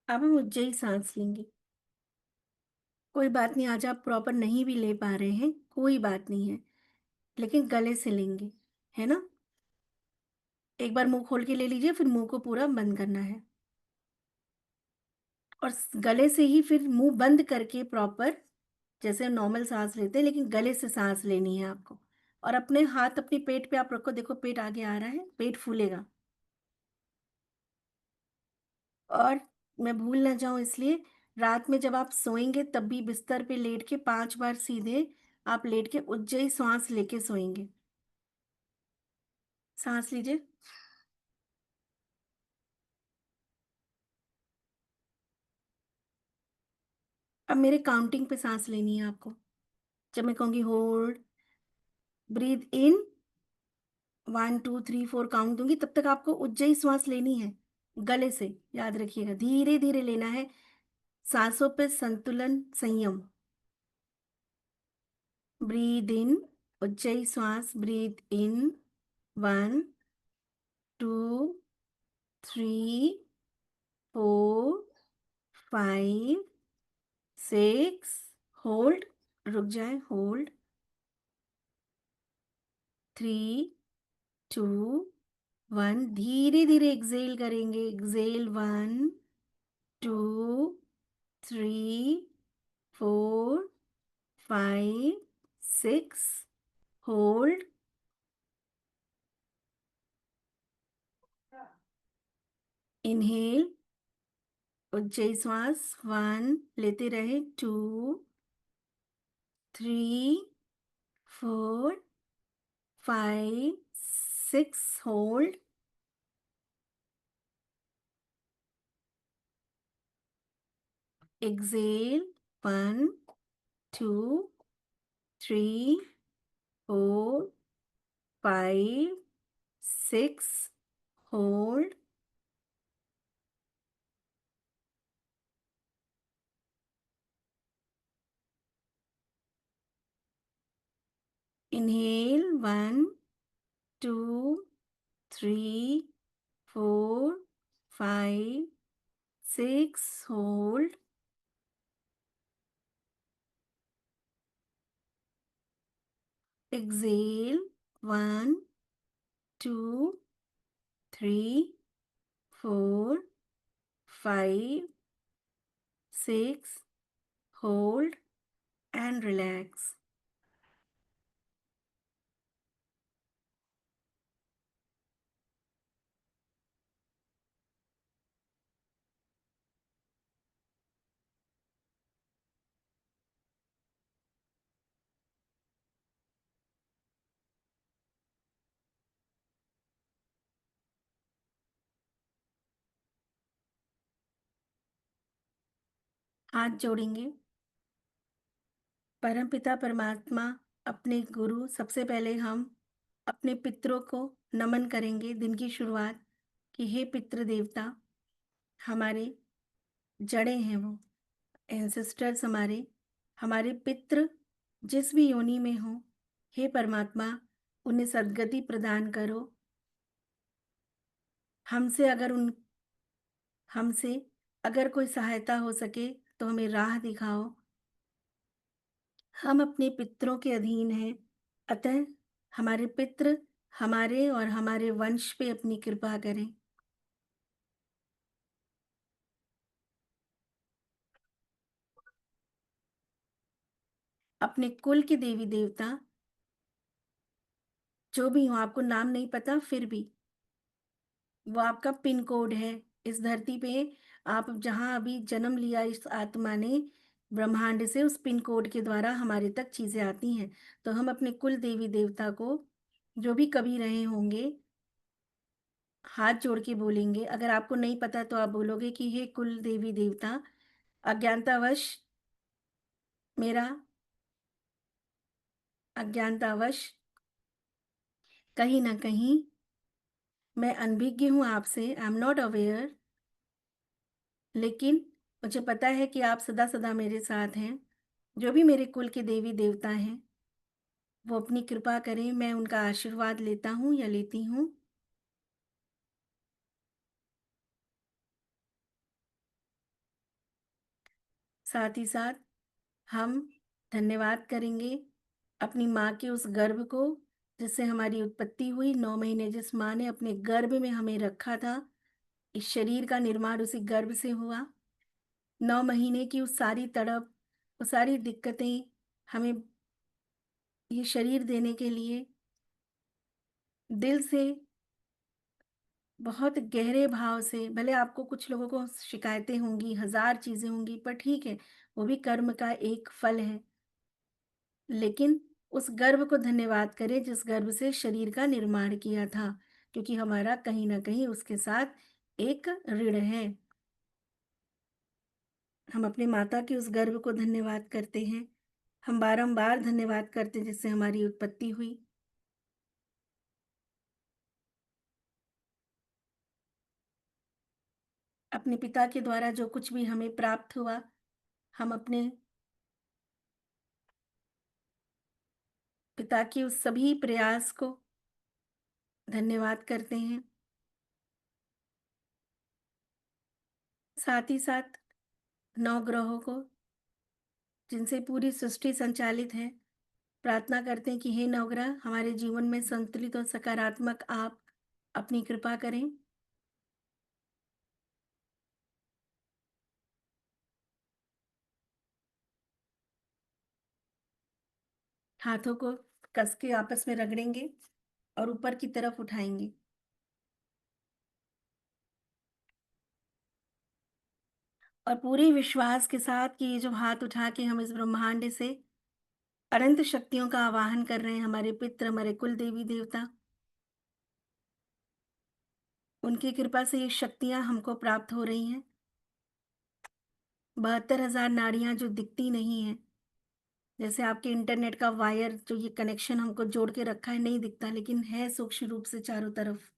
अब हम उज्जयी सांस लेंगे। कोई बात नहीं, आज आप प्रॉपर नहीं भी ले पा रहे हैं, कोई बात नहीं है, लेकिन गले से लेंगे, है ना? एक बार मुंह खोल के ले लीजिए, फिर मुंह को पूरा बंद करना है। और गले से ही फिर मुंह बंद करके प्रॉपर, जैसे नॉर्मल सांस लेते हैं, लेकिन गले से सांस लेनी है आपको। और अपने हाथ अपने पेट पे आप रखो, देखो पेट आगे आ रहा है, पेट फूलेगा। और मैं भूल ना जाऊं इसलिए, रात में जब आप सोएंगे तब भी बिस्तर पे लेट के 5 बार सीधे आप लेट के उज्जयी श्वास लेके सोएंगे। सांस लीजिए। अब मेरे काउंटिंग पे सांस लेनी है आपको। जब मैं कहूंगी होल्ड, ब्रीथ इन, 1 2 3 4 काउंट दूंगी, तब तक आपको उज्जयी श्वास लेनी है गले से। याद रखिएगा, धीरे धीरे लेना है, सांसों पे संतुलन, संयम। ब्रीद इन, उज्जयी श्वास, ब्रीद इन, 1 2 3 4 5 6, होल्ड, रुक जाए, होल्ड, 3 2 1, धीरे धीरे एक्सेल करेंगे, एक्सेल, 1 2 3 4 5 6, होल्ड, इनहेल, उज्जयी श्वास, 1 लेते रहे, 2 3 4 5 6, hold, exhale, 1 2 3 4 5 6, hold, inhale, 1 2 3 4 5 6, hold, exhale, 1 2 3, 4, 5, 6, hold and relax. हाथ जोड़ेंगे। परमपिता परमात्मा, अपने गुरु, सबसे पहले हम अपने पितरों को नमन करेंगे दिन की शुरुआत कि हे पितृ देवता, हमारे जड़ें हैं वो, एंसेस्टर्स हमारे पितृ जिस भी योनि में हो, हे परमात्मा उन्हें सद्गति प्रदान करो। हमसे अगर कोई सहायता हो सके तो हमें राह दिखाओ। हम अपने पितरों के अधीन हैं, अतः हमारे पितृ हमारे और हमारे वंश पे अपनी कृपा करें। अपने कुल के देवी देवता जो भी हो, आपको नाम नहीं पता फिर भी वो आपका पिन कोड है। इस धरती पे आप जहां अभी जन्म लिया इस आत्मा ने ब्रह्मांड से, उस पिन कोड के द्वारा हमारे तक चीजें आती हैं। तो हम अपने कुल देवी देवता को जो भी कभी रहे होंगे हाथ जोड़ के बोलेंगे। अगर आपको नहीं पता तो आप बोलोगे कि हे कुल देवी देवता, अज्ञानतावश कहीं ना कहीं मैं अनभिज्ञ हूं आपसे, आई एम नॉट अवेयर, लेकिन मुझे पता है कि आप सदा सदा मेरे साथ हैं। जो भी मेरे कुल के देवी देवता हैं वो अपनी कृपा करें, मैं उनका आशीर्वाद लेता हूँ या लेती हूँ। साथ ही साथ हम धन्यवाद करेंगे अपनी माँ के उस गर्भ को जिससे हमारी उत्पत्ति हुई। 9 महीने जिस माँ ने अपने गर्भ में हमें रखा था, इस शरीर का निर्माण उसी गर्भ से हुआ। 9 महीने की उस सारी तड़प, वो सारी दिक्कतें हमें ये शरीर देने के लिए दिल से बहुत गहरे भाव से, भले आपको कुछ लोगों को शिकायतें होंगी, 1000 चीजें होंगी, पर ठीक है, वो भी कर्म का एक फल है। लेकिन उस गर्भ को धन्यवाद करें जिस गर्भ से शरीर का निर्माण किया था, क्योंकि हमारा कहीं ना कहीं उसके साथ एक ऋण है। हम अपने माता के उस गर्भ को धन्यवाद करते हैं। हम बारंबार धन्यवाद करते हैं जिससे हमारी उत्पत्ति हुई। अपने पिता के द्वारा जो कुछ भी हमें प्राप्त हुआ, हम अपने पिता के उस सभी प्रयास को धन्यवाद करते हैं। साथ ही साथ 9 ग्रहों को जिनसे पूरी सृष्टि संचालित है, प्रार्थना करते हैं कि हे नवग्रह, हमारे जीवन में संतुलित और सकारात्मक आप अपनी कृपा करें। हाथों को कस के आपस में रगड़ेंगे और ऊपर की तरफ उठाएंगे। और पूरे विश्वास के साथ कि ये जो हाथ उठा के हम इस ब्रह्मांड से अनंत शक्तियों का आवाहन कर रहे हैं, हमारे पितृ, हमारे कुल देवी देवता, उनकी कृपा से ये शक्तियां हमको प्राप्त हो रही हैं। 72,000 नाड़ियां जो दिखती नहीं है, जैसे आपके इंटरनेट का वायर जो ये कनेक्शन हमको जोड़ के रखा है, नहीं दिखता लेकिन है सूक्ष्म रूप से चारों तरफ।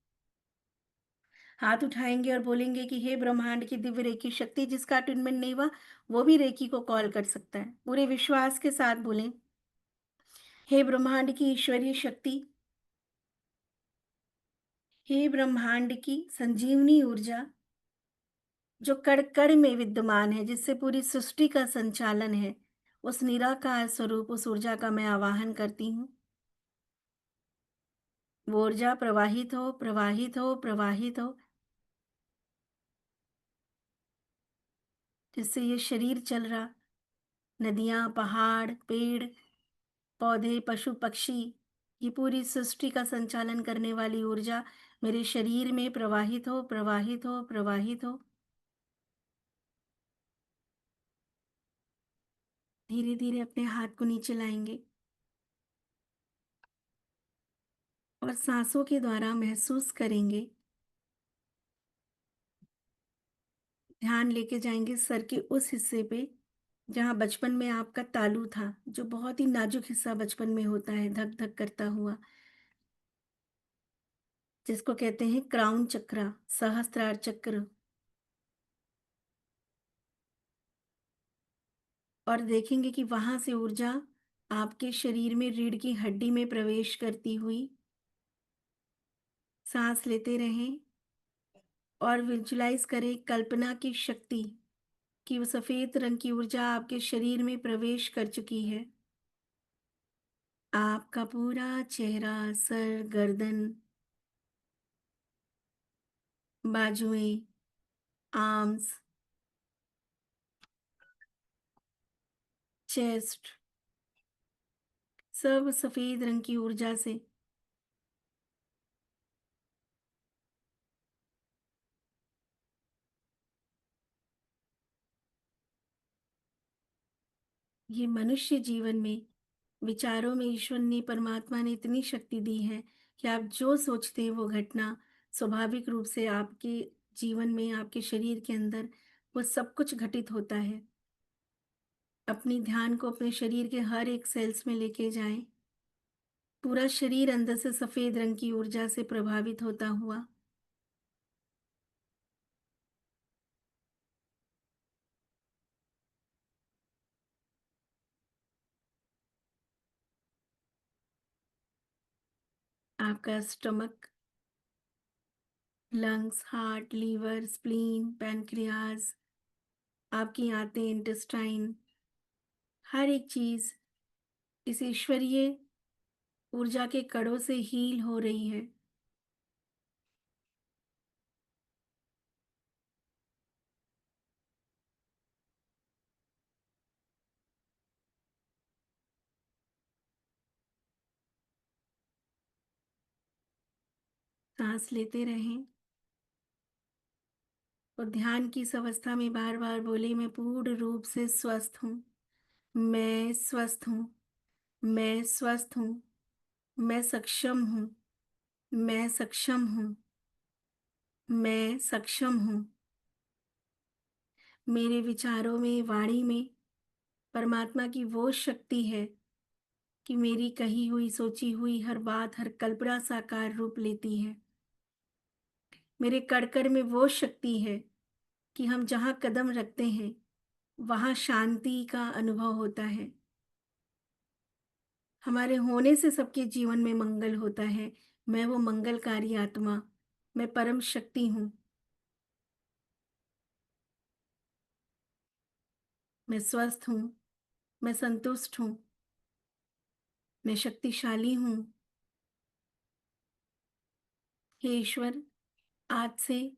हाथ उठाएंगे और बोलेंगे कि हे ब्रह्मांड की दिव्य रेखी शक्ति, जिसका अटेनमेंट नहीं हुआ वो भी रेखी को कॉल कर सकता है। पूरे विश्वास के साथ बोलें, हे ब्रह्मांड की ईश्वरीय शक्ति, हे ब्रह्मांड की संजीवनी ऊर्जा जो कण कण में विद्यमान है, जिससे पूरी सृष्टि का संचालन है, उस निराकार स्वरूप, उस ऊर्जा का मैं आवाहन करती हूँ। वो ऊर्जा प्रवाहित हो, प्रवाहित हो, प्रवाहित हो, जिससे ये शरीर चल रहा, नदियाँ, पहाड़, पेड़, पौधे, पशु, पक्षी, ये पूरी सृष्टि का संचालन करने वाली ऊर्जा मेरे शरीर में प्रवाहित हो, प्रवाहित हो, प्रवाहित हो। धीरे-धीरे अपने हाथ को नीचे लाएँगे और सांसों के द्वारा महसूस करेंगे। ध्यान लेके जाएँगे सर के उस हिस्से पे, जहाँ बचपन में आपका तालू था, जो बहुत ही नाजुक हिस्सा बचपन में होता है, धक-धक करता हुआ, जिसको कहते हैं क्राउन चक्र, सहस्त्रार चक्र। और देखेंगे कि वहाँ से ऊर्जा आपके शरीर में रीढ़ की हड्डी में प्रवेश करती हुई, सांस लेते रहें और विजुलाइज करें, कल्पना की शक्ति कि वो सफेद रंग की ऊर्जा आपके शरीर में प्रवेश कर चुकी है। आपका पूरा चेहरा, सर, गर्दन, बाजुएं, आर्म्स, चेस्ट, सब सफेद रंग की ऊर्जा से ये मनुष्य जीवन में विचारों में ईश्वर ने, परमात्मा ने इतनी शक्ति दी है कि आप जो सोचते हैं वो घटना स्वाभाविक रूप से आपके जीवन में, आपके शरीर के अंदर वो सब कुछ घटित होता है। अपनी ध्यान को अपने शरीर के हर एक सेल्स में लेके जाएं। पूरा शरीर अंदर से सफेद रंग की ऊर्जा से प्रभावित होता हुआ। आपका stomach, lungs, heart, liver, spleen, pancreas, आपकी आंतें, इंटेस्टाइन, हर एक चीज इस ईश्वरीय ऊर्जा के कणों से हील हो रही है। सांस लेते रहें और ध्यान की इस अवस्था में बार बार बोले, मैं पूर्ण रूप से स्वस्थ हूँ, मैं स्वस्थ हूँ, मैं स्वस्थ हूँ, मैं सक्षम हूँ, मैं सक्षम हूँ, मैं सक्षम हूँ। मेरे विचारों में, वाणी में परमात्मा की वो शक्ति है कि मेरी कही हुई, सोची हुई हर बात, हर कल्पना साकार रूप लेती है। मेरे कड़ में वो शक्ति है कि हम जहाँ कदम रखते हैं वहाँ शांति का अनुभव होता है। हमारे होने से सबके जीवन में मंगल होता है। मैं वो मंगलकारी आत्मा, मैं परम शक्ति हूँ। मैं स्वस्थ हूँ, मैं संतुष्ट हूँ, मैं शक्तिशाली हूँ। हे ईश्वर, आज से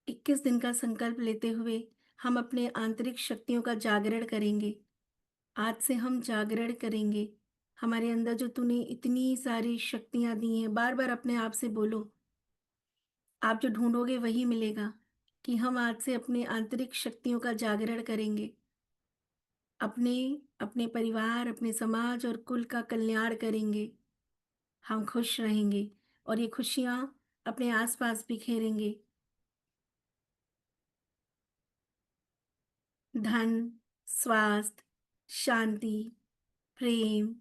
21 दिन का संकल्प लेते हुए हम अपने आंतरिक शक्तियों का जागरण करेंगे। आज से हम जागरण करेंगे। हमारे अंदर जो तूने इतनी सारी शक्तियां दी हैं, बार बार अपने आप से बोलो। आप जो ढूंढोगे वही मिलेगा कि हम आज से अपने आंतरिक शक्तियों का जागरण करेंगे। अपने, अपने परिवार, अपने समाज और कुल का कल्याण करेंगे। हम खुश रहेंगे और ये खुशियाँ अपने आसपास बिखेरेंगे। धन, स्वास्थ्य, शांति, प्रेम,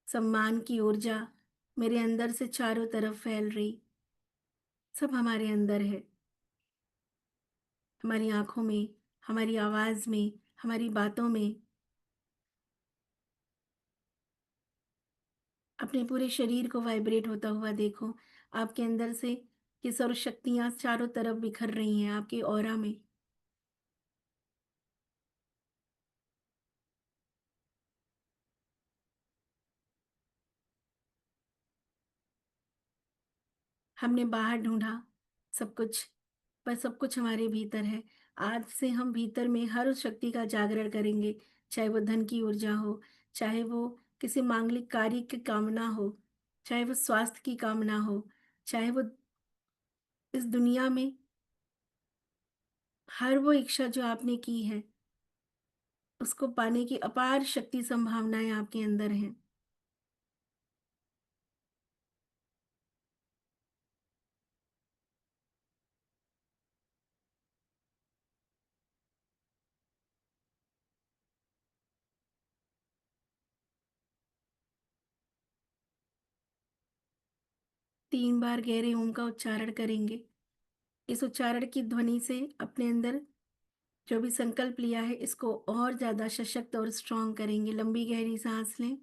सम्मान की ऊर्जा मेरे अंदर से चारों तरफ फैल रही। सब हमारे अंदर है। हमारी आंखों में, हमारी आवाज में, हमारी बातों में। अपने पूरे शरीर को वाइब्रेट होता हुआ देखो। आपके अंदर से ये सर्व शक्तियाँ चारों तरफ बिखर रही हैं आपके ऑरा में। हमने बाहर ढूंढा सब कुछ, पर सब कुछ हमारे भीतर है। आज से हम भीतर में हर उस शक्ति का जागरण करेंगे, चाहे वो धन की ऊर्जा हो, चाहे वो किसी मांगलिक कार्य की कामना हो, चाहे वो स्वास्थ्य की कामना हो, चाहे वो इस दुनिया में हर वो इच्छा जो आपने की है उसको पाने की अपार शक्ति संभावनाएं आपके अंदर हैं। तीन बार गहरे ओम का उच्चारण करेंगे। इस उच्चारण की ध्वनि से अपने अंदर जो भी संकल्प लिया है इसको और ज्यादा सशक्त और स्ट्रांग करेंगे। लंबी गहरी सांस लें।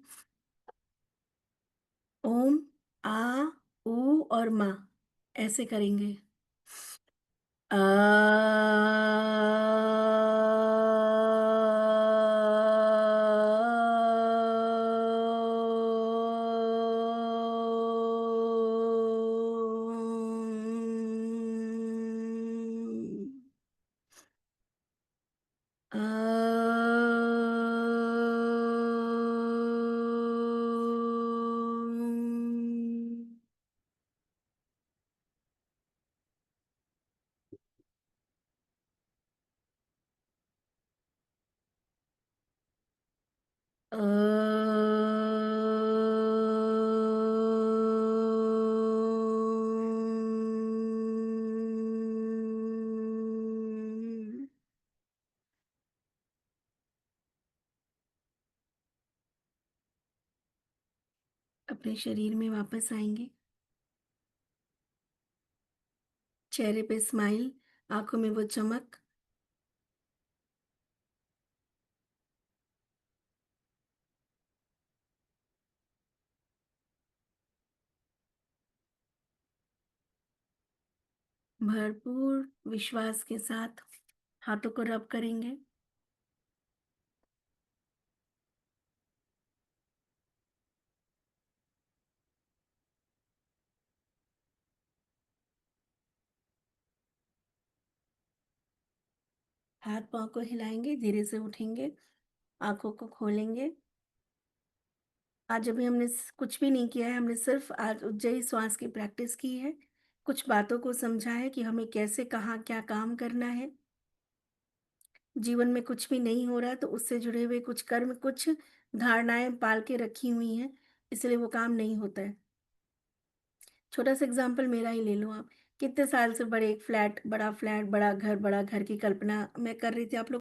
ओम, आ, ऊ और मा ऐसे करेंगे। अपने शरीर में वापस आएंगे। चेहरे पे स्माइल, आंखों में वो चमक। भरपूर विश्वास के साथ हाथों को रब करेंगे। हाथ पांव को हिलाएंगे, धीरे से उठेंगे, आंखों को खोलेंगे। आज अभी हमने कुछ भी नहीं किया है, हमने सिर्फ आज उज्जयी श्वास की प्रैक्टिस की है। कुछ बातों को समझा है कि हमें कैसे कहाँ क्या काम करना है। जीवन में कुछ भी नहीं हो रहा तो उससे जुड़े हुए कुछ कर्म, कुछ धारणाएं पाल के रखी हुई हैं, इसलिए वो काम नहीं होता है। छोटा सा एग्जाम्पल मेरा ही ले लो आप। कितने साल से बड़ा फ्लैट, बड़ा घर की कल्पना मैं कर रही थी। आप लोग